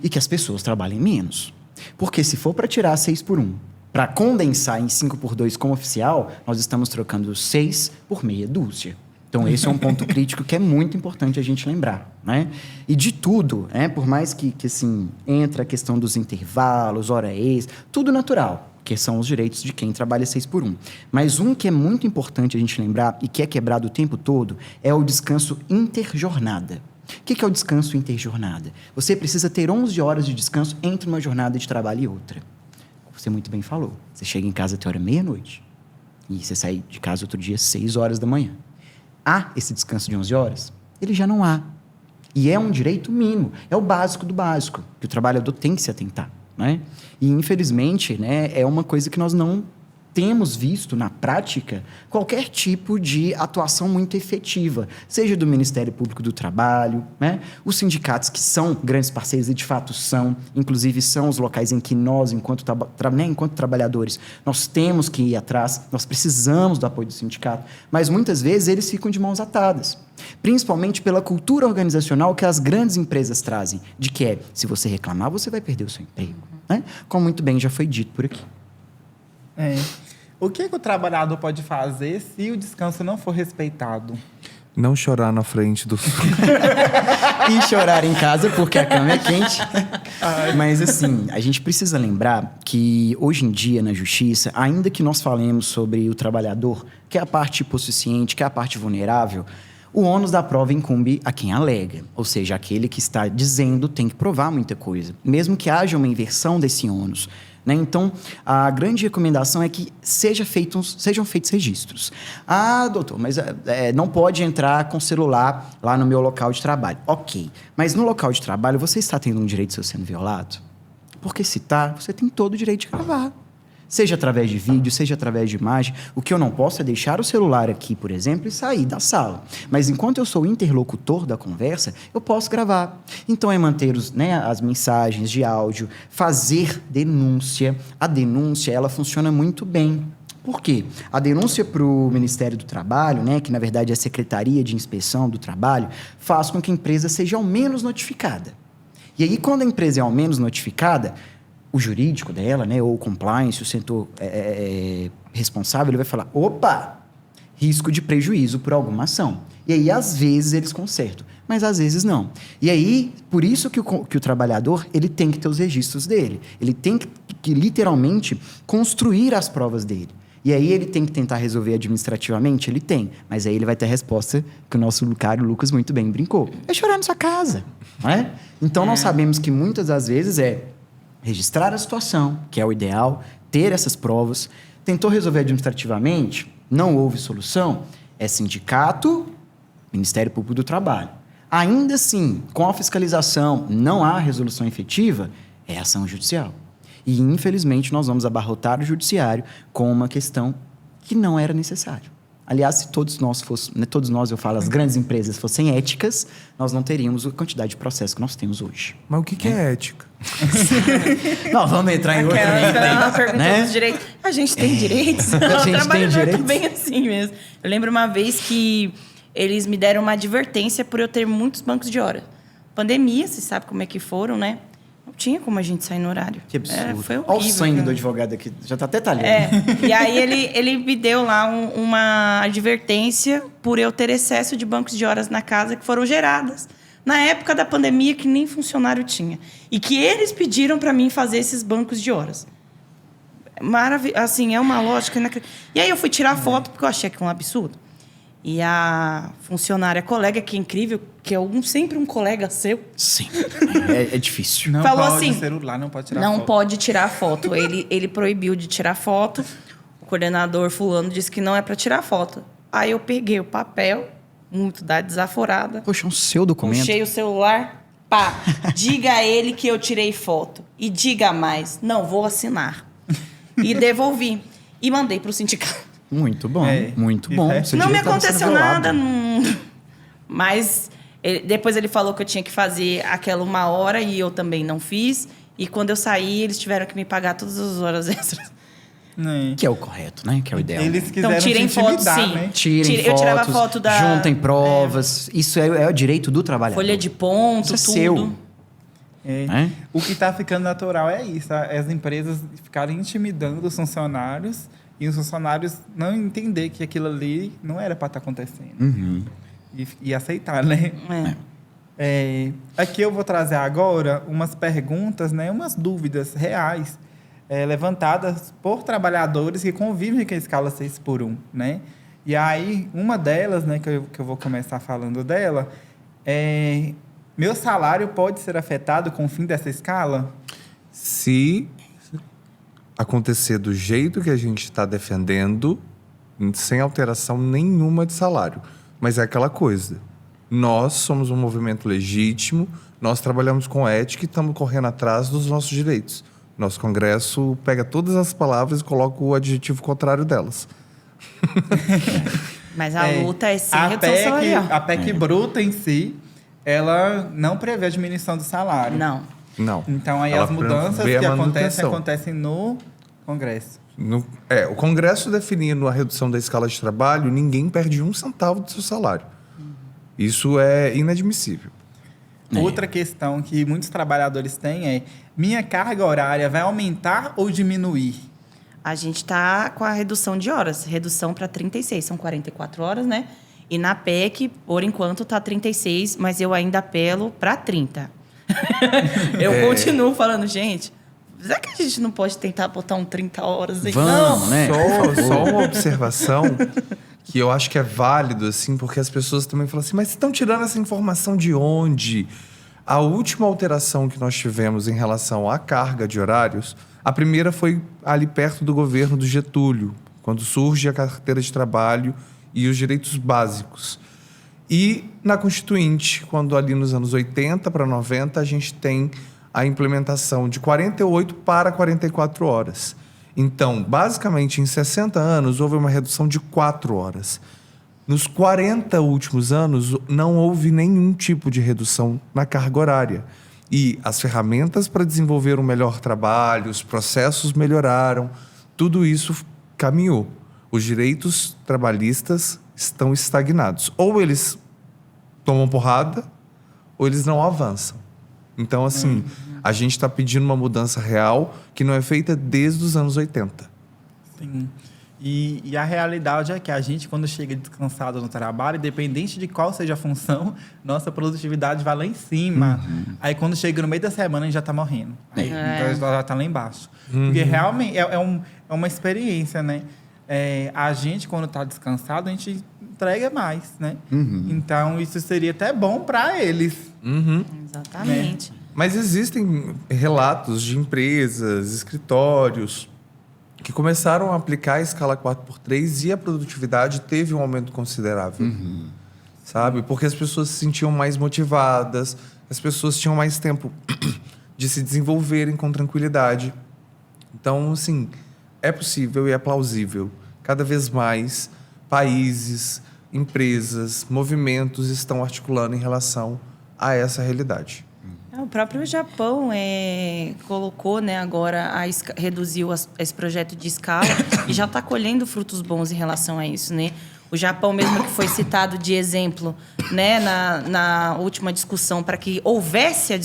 e que as pessoas trabalhem menos. Porque se for para tirar 6x1, para condensar em 5x2 como oficial, nós estamos trocando 6 por meia dúzia. Então, esse é um ponto crítico que é muito importante a gente lembrar, né? E de tudo, né? Por mais que assim, entra a questão dos intervalos, hora extra, tudo natural, que são os direitos de quem trabalha 6x1. Mas um que é muito importante a gente lembrar e que é quebrado o tempo todo é o descanso interjornada. O que é o descanso interjornada? Você precisa ter 11 horas de descanso entre uma jornada de trabalho e outra. Você muito bem falou. Você chega em casa até hora meia-noite. E você sai de casa outro dia 6 horas da manhã. Há esse descanso de 11 horas? Ele já não há. E é um direito mínimo. É o básico do básico, que o trabalhador tem que se atentar, né? E, infelizmente, né, é uma coisa que nós não temos visto na prática qualquer tipo de atuação muito efetiva, seja do Ministério Público do Trabalho, né? Os sindicatos que são grandes parceiros e de fato são, inclusive são os locais em que nós, enquanto trabalhadores, nós temos que ir atrás, nós precisamos do apoio do sindicato, mas muitas vezes eles ficam de mãos atadas, principalmente pela cultura organizacional que as grandes empresas trazem, de que se você reclamar, você vai perder o seu emprego, né? Como muito bem já foi dito por aqui. O que o trabalhador pode fazer se o descanso não for respeitado? Não chorar na frente do... E chorar em casa porque a cama é quente. Mas, assim, a gente precisa lembrar que, hoje em dia, na justiça, ainda que nós falemos sobre o trabalhador, que é a parte hipossuficiente, que é a parte vulnerável, o ônus da prova incumbe a quem alega. Ou seja, aquele que está dizendo tem que provar muita coisa, mesmo que haja uma inversão desse ônus, né? Então, a grande recomendação é que sejam feitos registros. Ah, doutor, mas não pode entrar com celular lá no meu local de trabalho. Ok, mas no local de trabalho você está tendo um direito seu sendo violado? Porque se está, você tem todo o direito de gravar. Seja através de vídeo, seja através de imagem. O que eu não posso é deixar o celular aqui, por exemplo, e sair da sala. Mas enquanto eu sou o interlocutor da conversa, eu posso gravar. Então é manter as mensagens de áudio, fazer denúncia. A denúncia, ela funciona muito bem. Por quê? A denúncia para o Ministério do Trabalho, né, que na verdade é a Secretaria de Inspeção do Trabalho, faz com que a empresa seja ao menos notificada. E aí, quando a empresa é ao menos notificada, o jurídico dela, né, ou o compliance, o setor responsável, ele vai falar, opa, risco de prejuízo por alguma ação. E aí, às vezes, eles consertam, mas às vezes não. E aí, por isso que o trabalhador, ele tem que ter os registros dele. Ele tem que literalmente, construir as provas dele. E aí, ele tem que tentar resolver administrativamente? Ele tem. Mas aí, ele vai ter a resposta que o nosso caro Lucas muito bem brincou. É chorar na sua casa, não é? Então, nós sabemos que muitas das vezes registrar a situação, que é o ideal, ter essas provas. Tentou resolver administrativamente, não houve solução, é sindicato, Ministério Público do Trabalho. Ainda assim, com a fiscalização, não há resolução efetiva, é ação judicial. E, infelizmente, nós vamos abarrotar o judiciário com uma questão que não era necessário. Aliás, se todos nós, eu falo, as grandes empresas fossem éticas, nós não teríamos a quantidade de processo que nós temos hoje. Mas o que é ética? Não, vamos entrar em outro item, né? Direitos. A gente tem direitos. A gente tem direitos. Bem assim mesmo. Eu lembro uma vez que eles me deram uma advertência por eu ter muitos bancos de hora. Pandemia, você sabe como é que foram, né? Não tinha como a gente sair no horário. Que absurdo. Foi horrível. Olha o sangue do advogado aqui. Já está até talhando. E aí ele me deu lá uma advertência por eu ter excesso de bancos de horas na casa que foram geradas na época da pandemia, que nem funcionário tinha. E que eles pediram para mim fazer esses bancos de horas. Assim, é uma lógica. E aí eu fui tirar foto porque eu achei que é um absurdo. E a funcionária colega, que é incrível, que é sempre um colega seu. Sim, é difícil. Não falou pode assim, celular, não pode tirar foto. Não pode tirar foto. Ele proibiu de tirar foto. O coordenador fulano disse que não é para tirar foto. Aí eu peguei o papel, muito da desaforada. Poxa, um seu documento. Puxei o celular, pá, diga a ele que eu tirei foto. E diga mais, não vou assinar. E devolvi. E mandei pro sindicato. Muito bom, muito isso bom. é- Seu Não me direito tava sendo aconteceu violado. nada, mas depois ele falou que eu tinha que fazer aquela 1 hora e eu também não fiz. E quando eu saí, eles tiveram que me pagar todas as horas extras. Né? Que é o correto, né? Que é o ideal. Eles quiseram Então, tirem te foto, intimidar, sim. né? Tirem Eu tirava fotos, foto da... juntem provas. Isso é o direito do trabalhador. Folha de ponto, Isso é tudo. seu. É. Né? O que está ficando natural é isso, as empresas ficarem intimidando os funcionários e os funcionários não entender que aquilo ali não era para estar acontecendo. Uhum. E aceitar, né? Aqui eu vou trazer agora umas perguntas, né, umas dúvidas reais levantadas por trabalhadores que convivem com a escala 6x1, né? E aí, uma delas, né, que eu vou começar falando dela, é: meu salário pode ser afetado com o fim dessa escala? Se acontecer do jeito que a gente está defendendo, sem alteração nenhuma de salário. Mas é aquela coisa. Nós somos um movimento legítimo, nós trabalhamos com ética e estamos correndo atrás dos nossos direitos. Nosso Congresso pega todas as palavras e coloca o adjetivo contrário delas. Mas a luta é sem a redução PEC, salarial. a PEC bruta em si, ela não prevê a diminuição do salário. Não. Não. Então, aí Ela as mudanças prevê a que manutenção. acontecem no Congresso. O Congresso definindo a redução da escala de trabalho, ninguém perde 1 centavo do seu salário. Isso é inadmissível. Outra questão que muitos trabalhadores têm é: minha carga horária vai aumentar ou diminuir? A gente está com a redução de horas. Redução para 36. São 44 horas, né? E na PEC, por enquanto, está 36, mas eu ainda apelo para 30. Eu continuo falando, gente, será que a gente não pode tentar botar um 30 horas aí? Vamos, né? Só uma observação que eu acho que é válido, assim, porque as pessoas também falam assim, mas vocês estão tirando essa informação de onde? A última alteração que nós tivemos em relação à carga de horários, a primeira foi ali perto do governo do Getúlio, quando surge a carteira de trabalho e os direitos básicos. E na Constituinte, quando ali nos anos 80 para 90, a gente tem a implementação de 48 para 44 horas. Então, basicamente, em 60 anos, houve uma redução de 4 horas. Nos 40 últimos anos, não houve nenhum tipo de redução na carga horária. E as ferramentas para desenvolver um melhor trabalho, os processos melhoraram, tudo isso caminhou. Os direitos trabalhistas estão estagnados. Ou eles tomam porrada, ou eles não avançam. Então, assim, a gente está pedindo uma mudança real que não é feita desde os anos 80. Sim. E a realidade é que a gente, quando chega descansado no trabalho, independente de qual seja a função, nossa produtividade vai lá em cima. Aí, quando chega no meio da semana, a gente já está morrendo. Aí, então, já está lá embaixo. Porque realmente é uma experiência, né? A gente, quando está descansado, a gente entrega mais, né? Então, isso seria até bom para eles. Exatamente. Mas existem relatos de empresas, escritórios, que começaram a aplicar a escala 4x3 e a produtividade teve um aumento considerável. Sabe? Porque as pessoas se sentiam mais motivadas, as pessoas tinham mais tempo de se desenvolverem com tranquilidade. Então, assim, é possível e é plausível. Cada vez mais países, empresas, movimentos estão articulando em relação a essa realidade. O próprio Japão colocou, né, agora, reduziu esse projeto de escala e já está colhendo frutos bons em relação a isso, né? O Japão mesmo, que foi citado de exemplo, né, na última discussão, para que houvesse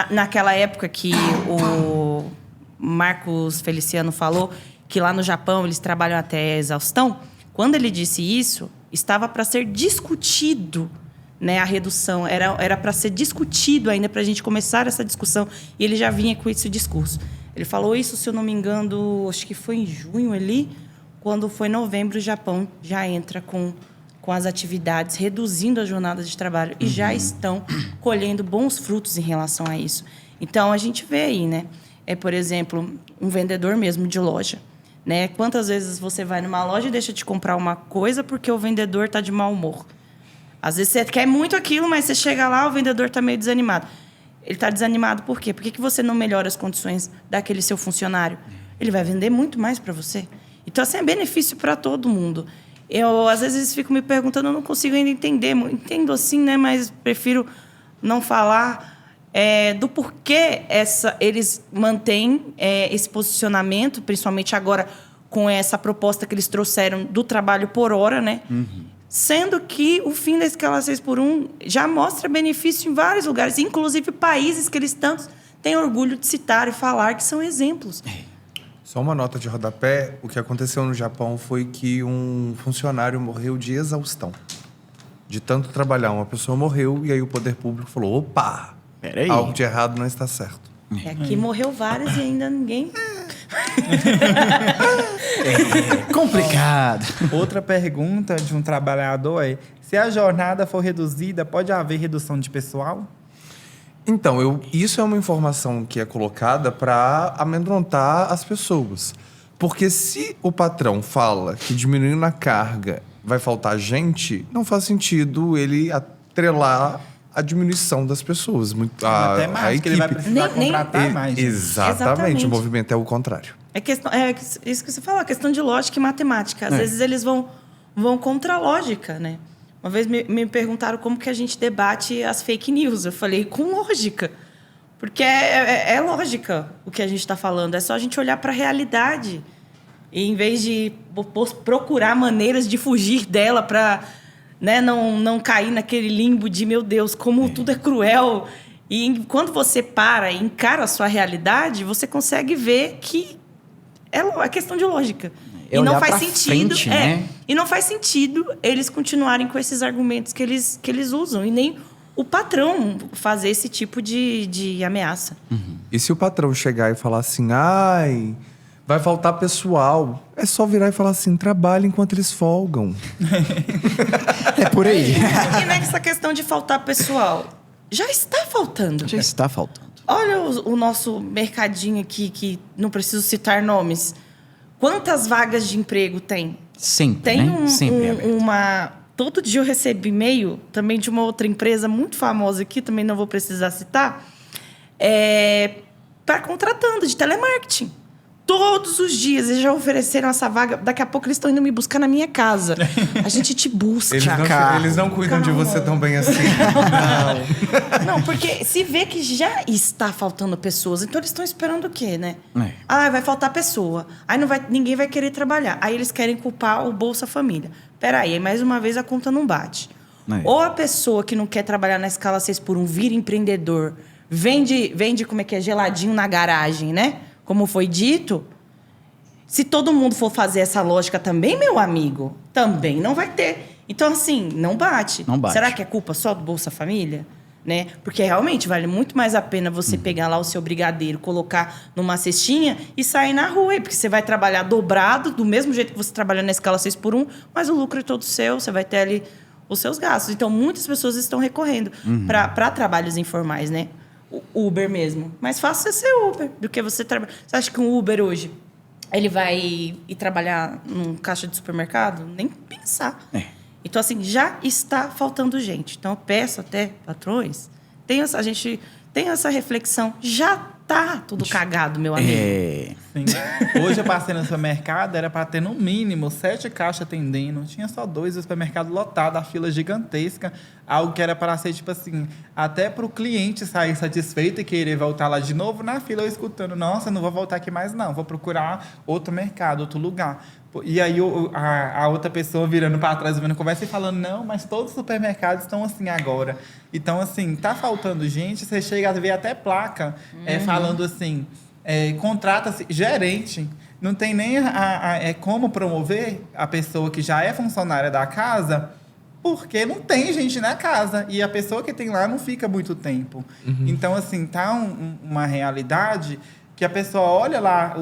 naquela época que o Marcos Feliciano falou que lá no Japão eles trabalham até a exaustão. Quando ele disse isso, estava para ser discutido, né, a redução, era para ser discutido ainda, para a gente começar essa discussão, e ele já vinha com esse discurso. Ele falou isso, se eu não me engano, acho que foi em junho ali, quando foi novembro, o Japão já entra com as atividades, reduzindo a jornada de trabalho, e já estão colhendo bons frutos em relação a isso. Então, a gente vê aí, né, por exemplo, um vendedor mesmo de loja, né? Quantas vezes você vai numa loja e deixa de comprar uma coisa porque o vendedor está de mau humor? Às vezes você quer muito aquilo, mas você chega lá, o vendedor está meio desanimado. Ele está desanimado por quê? Por que você não melhora as condições daquele seu funcionário? Ele vai vender muito mais para você. Então, assim, é benefício para todo mundo. Eu, às vezes, fico me perguntando, eu não consigo ainda entender. Entendo assim, né? Mas prefiro não falar do porquê eles mantêm esse posicionamento, principalmente agora com essa proposta que eles trouxeram do trabalho por hora, né? Sendo que o fim da escala 6x1 já mostra benefício em vários lugares, inclusive países que eles tanto têm orgulho de citar e falar que são exemplos. Só uma nota de rodapé. O que aconteceu no Japão foi que um funcionário morreu de exaustão. De tanto trabalhar, uma pessoa morreu e aí o poder público falou, opa, Peraí. algo de errado não está certo. Aqui morreu vários e ainda ninguém... Complicado. Outra pergunta de um trabalhador é: se a jornada for reduzida, pode haver redução de pessoal? Então, isso é uma informação que é colocada para amedrontar as pessoas. Porque se o patrão fala que diminuindo a carga vai faltar gente, não faz sentido ele atrelar a diminuição das pessoas. Até mais, que ele vai precisar contratar mais. Exatamente, o movimento é o contrário. Isso que você falou, a questão de lógica e matemática. Às vezes eles vão contra a lógica, né? Uma vez me perguntaram como que a gente debate as fake news. Eu falei, com lógica. Porque é lógica o que a gente está falando. É só a gente olhar para a realidade. E em vez de procurar maneiras de fugir dela para, né, não cair naquele limbo de, meu Deus, como tudo é cruel. E quando você para e encara a sua realidade, você consegue ver que é questão de lógica. É e não olhar faz pra sentido. frente, né? E não faz sentido eles continuarem com esses argumentos que eles usam. E nem o patrão fazer esse tipo de ameaça. E se o patrão chegar e falar assim, ai, vai faltar pessoal, é só virar e falar assim, trabalha enquanto eles folgam. É por aí. E nessa questão de faltar pessoal, já está faltando. Já está faltando. Olha o nosso mercadinho aqui, que não preciso citar nomes. Quantas vagas de emprego tem? Sempre, Tem né? Sempre aberto. Todo dia eu recebo e-mail também de uma outra empresa muito famosa aqui, também não vou precisar citar, para contratando de telemarketing. Todos os dias eles já ofereceram essa vaga. Daqui a pouco eles estão indo me buscar na minha casa. A gente te busca. Eles não cuidam de você tão bem assim. Não, porque se vê que já está faltando pessoas, então eles estão esperando o quê, né? Vai faltar pessoa. Aí ninguém vai querer trabalhar. Aí eles querem culpar o Bolsa Família. Peraí, mais uma vez a conta não bate. Ou a pessoa que não quer trabalhar na escala 6x1 vira empreendedor, vende como é que é, geladinho na garagem, né? Como foi dito, se todo mundo for fazer essa lógica também, meu amigo, também não vai ter. Então, assim, não bate. Não bate. Será que é culpa só do Bolsa Família? Né? Porque realmente vale muito mais a pena você pegar lá o seu brigadeiro, colocar numa cestinha e sair na rua. Porque você vai trabalhar dobrado, do mesmo jeito que você trabalha na escala 6x1, mas o lucro é todo seu, você vai ter ali os seus gastos. Então, muitas pessoas estão recorrendo para trabalhos informais, né? O Uber mesmo. Mais fácil você ser Uber do que você trabalhar. Você acha que um Uber hoje, ele vai ir trabalhar num caixa de supermercado? Nem pensar. Então, assim, já está faltando gente. Então, eu peço até, patrões, a gente tem essa reflexão. Já tá tudo cagado, meu amigo. Sim. Hoje eu passei no supermercado, era para ter no mínimo 7 caixas atendendo. Tinha só 2, o supermercado lotado, a fila gigantesca. Algo que era para ser, tipo assim, até para o cliente sair satisfeito e querer voltar lá de novo. Na fila eu escutando, nossa, não vou voltar aqui mais não, vou procurar outro mercado, outro lugar. E aí a outra pessoa virando para trás, ouvindo conversa e falando, não, mas todos os supermercados estão assim agora. Então, assim, tá faltando gente, você chega a ver até placa falando assim, contrata-se gerente. Não tem nem como promover a pessoa que já é funcionária da casa, porque não tem gente na casa. E a pessoa que tem lá não fica muito tempo. Então, assim, tá uma realidade que a pessoa olha lá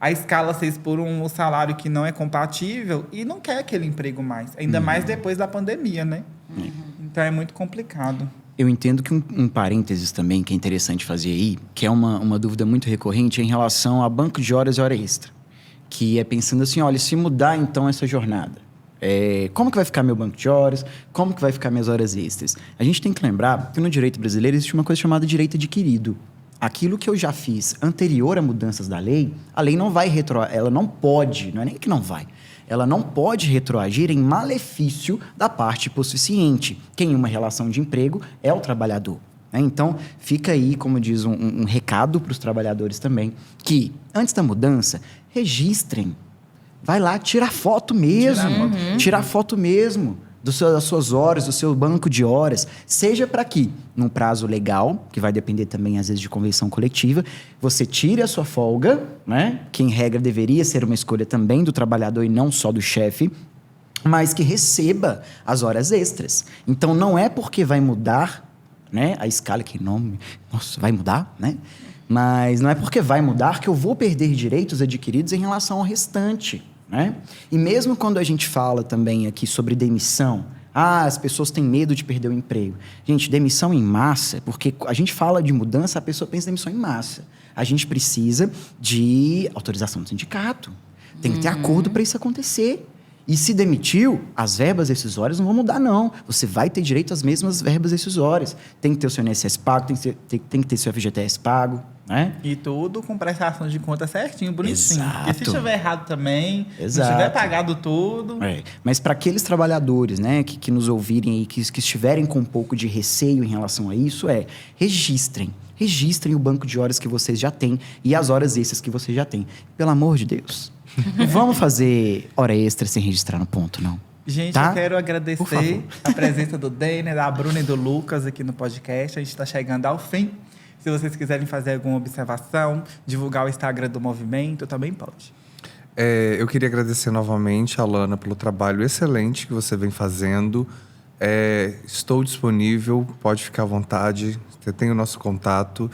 a escala 6x1, o salário que não é compatível e não quer aquele emprego mais. Ainda mais depois da pandemia, né? Então, é muito complicado. Eu entendo que um parênteses também que é interessante fazer aí, que é uma dúvida muito recorrente em relação a banco de horas e hora extra. Que é pensando assim, olha, se mudar então essa jornada, Como que vai ficar meu banco de horas? Como que vai ficar minhas horas extras? A gente tem que lembrar que no direito brasileiro existe uma coisa chamada direito adquirido. Aquilo que eu já fiz anterior a mudanças da lei, a lei não vai ela não pode, não é nem que não vai, ela não pode retroagir em malefício da parte hipossuficiente. Quem em uma relação de emprego é o trabalhador. Então, fica aí, como diz, um recado para os trabalhadores também, que antes da mudança, registrem. Vai lá, tira foto mesmo. Tirar foto mesmo das suas horas, do seu banco de horas. Seja para que, num prazo legal, que vai depender também, às vezes, de convenção coletiva, você tire a sua folga, né? Que, em regra, deveria ser uma escolha também do trabalhador e não só do chefe, mas que receba as horas extras. Então, não é porque vai mudar, né? A escala, que nome... Nossa, vai mudar, né? Mas não é porque vai mudar que eu vou perder direitos adquiridos em relação ao restante, né? E mesmo quando a gente fala também aqui sobre demissão, as pessoas têm medo de perder o emprego. Gente, demissão em massa, porque a gente fala de mudança, a pessoa pensa em demissão em massa. A gente precisa de autorização do sindicato. Tem que ter acordo para isso acontecer. E se demitiu, as verbas rescisórias não vão mudar, não. Você vai ter direito às mesmas verbas rescisórias. Tem que ter o seu INSS pago, tem que ter seu FGTS pago, né? E tudo com prestação de conta certinho, bonitinho. Exato. Porque se estiver errado também, Exato. se tiver pagado tudo... Mas para aqueles trabalhadores, né, que nos ouvirem aí, que estiverem com um pouco de receio em relação a isso, registrem. Registrem o banco de horas que vocês já têm e as horas extras que vocês já têm. Pelo amor de Deus. Não vamos fazer hora extra sem registrar no ponto, não. Gente, tá? eu quero agradecer a presença do Denner, da Bruna e do Lucas aqui no podcast. A gente está chegando ao fim. Se vocês quiserem fazer alguma observação, divulgar o Instagram do movimento, também pode. Eu queria agradecer novamente, Alana, pelo trabalho excelente que você vem fazendo. Estou disponível, pode ficar à vontade, você tem o nosso contato.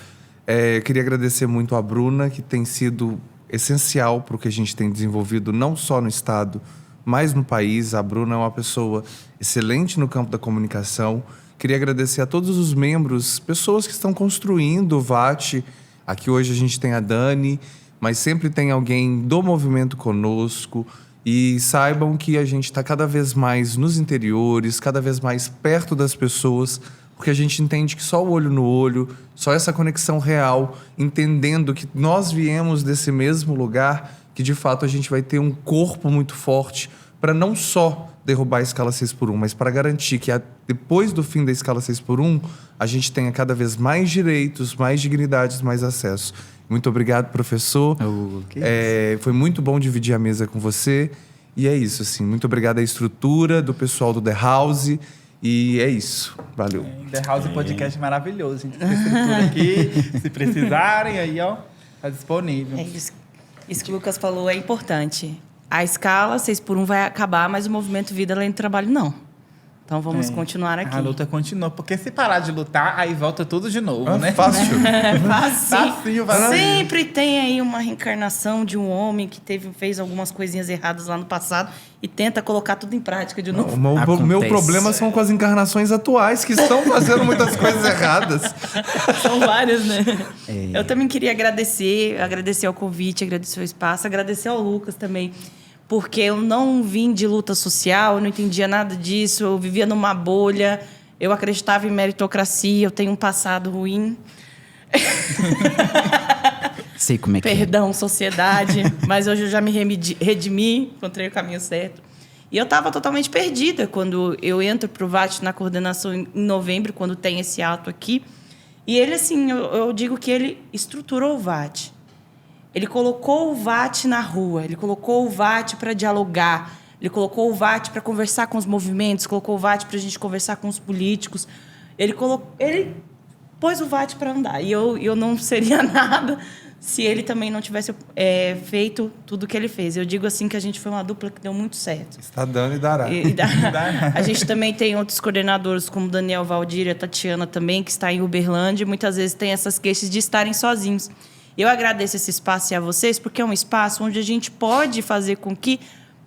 Queria agradecer muito a Bruna, que tem sido essencial para o que a gente tem desenvolvido, não só no Estado, mas no país. A Bruna é uma pessoa excelente no campo da comunicação. Queria agradecer a todos os membros, pessoas que estão construindo o VAT. Aqui hoje a gente tem a Dani, mas sempre tem alguém do movimento conosco. E saibam que a gente está cada vez mais nos interiores, cada vez mais perto das pessoas, porque a gente entende que só o olho no olho, só essa conexão real, entendendo que nós viemos desse mesmo lugar, que de fato a gente vai ter um corpo muito forte para não só derrubar a escala 6x1, mas para garantir que depois do fim da escala 6x1, a gente tenha cada vez mais direitos, mais dignidades, mais acesso. Muito obrigado, professor. Foi muito bom dividir a mesa com você. E é isso, assim. Muito obrigado à estrutura do pessoal do The House. E é isso. Valeu. The House Podcast maravilhoso. Gente, tem estrutura aqui. Se precisarem, aí, ó, tá disponível. Isso que o Lucas falou é importante. A escala 6x1 vai acabar, mas o movimento Vida Além do Trabalho não. Então vamos continuar aqui. A luta continua, porque se parar de lutar, aí volta tudo de novo, né? Fácil. Facinho. Sempre tem aí uma reencarnação de um homem que fez algumas coisinhas erradas lá no passado e tenta colocar tudo em prática de novo. O meu problema são com as encarnações atuais, que estão fazendo muitas coisas erradas. São várias, né? Eu também queria agradecer ao convite, agradecer ao espaço, agradecer ao Lucas também. Porque eu não vim de luta social, eu não entendia nada disso, eu vivia numa bolha, eu acreditava em meritocracia, eu tenho um passado ruim. Sei como é que Perdão, sociedade, mas hoje eu já me redimi, encontrei o caminho certo. E eu estava totalmente perdida quando eu entro para o VAT na coordenação em novembro, quando tem esse ato aqui. E ele, assim, eu digo que ele estruturou o VAT. Ele colocou o VAT na rua, ele colocou o VAT para dialogar, ele colocou o VAT para conversar com os movimentos, colocou o VAT para a gente conversar com os políticos. Ele pôs o VAT para andar. E eu não seria nada se ele também não tivesse feito tudo o que ele fez. Eu digo assim que a gente foi uma dupla que deu muito certo. Está dando e dará. A gente também tem outros coordenadores, como Daniel Valdir e a Tatiana também, que está em Uberlândia, e muitas vezes tem essas queixas de estarem sozinhos. Eu agradeço esse espaço e a vocês, porque é um espaço onde a gente pode fazer com que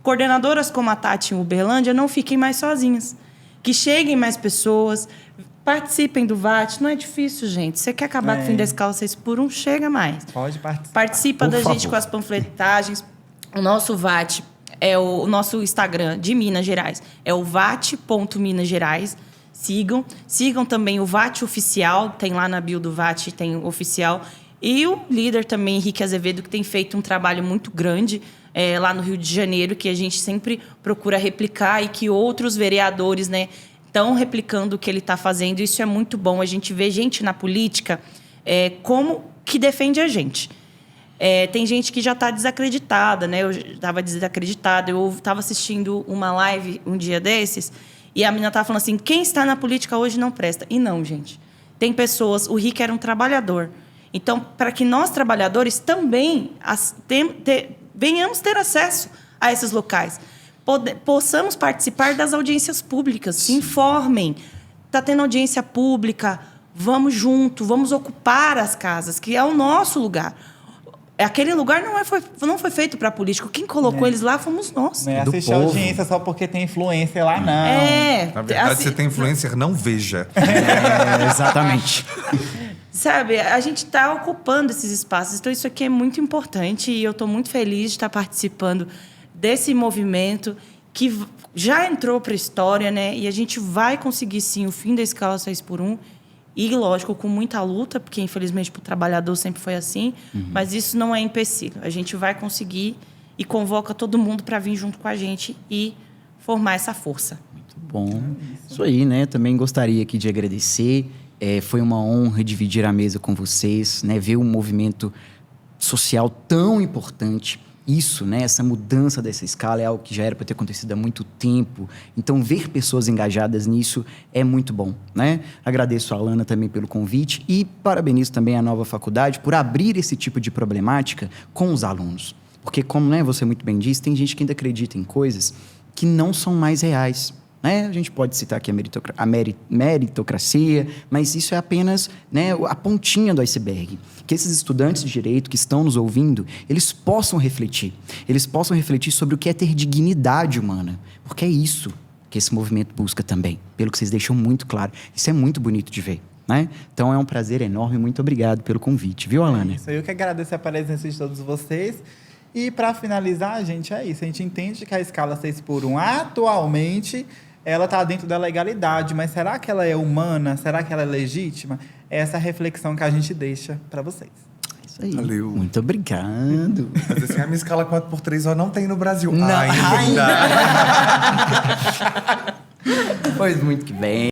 coordenadoras como a Tati em Uberlândia não fiquem mais sozinhas. Que cheguem mais pessoas, participem do VAT. Não é difícil, gente. Você quer acabar com o fim da escala 6x1, chega mais. Pode participar. Participa Por da favor. gente com as panfletagens. O nosso VAT é o nosso Instagram de Minas Gerais. É o vat.minasgerais. Sigam também o VAT Oficial. Tem lá na bio do VAT, tem o oficial. E o líder também, Henrique Azevedo, que tem feito um trabalho muito grande lá no Rio de Janeiro, que a gente sempre procura replicar e que outros vereadores, né, estão replicando o que ele está fazendo. Isso é muito bom. A gente vê gente na política como que defende a gente. Tem gente que já está desacreditada, né? Eu estava desacreditada. Eu estava assistindo uma live um dia desses e a menina estava falando assim, quem está na política hoje não presta. E não, gente. Tem pessoas... O Rick era um trabalhador. Então, para que nós, trabalhadores, também venhamos ter acesso a esses locais. Possamos participar das audiências públicas. Se informem. Está tendo audiência pública, vamos junto, vamos ocupar as casas, que é o nosso lugar. Aquele lugar não foi feito para político. Quem colocou eles lá fomos nós. Não é assistir a audiência só porque tem influência lá, não. Na verdade, se tem influencer, não veja. Exatamente. Sabe, a gente está ocupando esses espaços. Então, isso aqui é muito importante e eu estou muito feliz de estar participando desse movimento que já entrou para a história, né? E a gente vai conseguir, sim, o fim da escala 6x1. E, lógico, com muita luta, porque, infelizmente, para o trabalhador sempre foi assim. Mas isso não é empecilho. A gente vai conseguir e convoca todo mundo para vir junto com a gente e formar essa força. Muito bom. Isso aí, né? Também gostaria aqui de agradecer. Foi uma honra dividir a mesa com vocês, né? Ver um movimento social tão importante. Isso, né? Essa mudança dessa escala é algo que já era para ter acontecido há muito tempo. Então, ver pessoas engajadas nisso é muito bom, né? Agradeço a Alana também pelo convite e parabenizo também a nova faculdade por abrir esse tipo de problemática com os alunos. Porque, como, né, você muito bem disse, tem gente que ainda acredita em coisas que não são mais reais. Né? A gente pode citar aqui a meritocracia, mas isso é apenas, né, a pontinha do iceberg. Que esses estudantes de direito que estão nos ouvindo, eles possam refletir. Eles possam refletir sobre o que é ter dignidade humana. Porque é isso que esse movimento busca também, pelo que vocês deixam muito claro. Isso é muito bonito de ver. Né? Então é um prazer enorme. Muito obrigado pelo convite. Viu, Alana? Isso, eu que agradeço a presença de todos vocês. E para finalizar, gente, é isso. A gente entende que a escala 6x1 atualmente ela está dentro da legalidade, mas será que ela é humana? Será que ela é legítima? É essa reflexão que a gente deixa para vocês. Isso aí. Valeu. Muito obrigado. Mas assim, a minha escala 4x3 ó, não tem no Brasil. Não. Ainda. Pois muito que bem.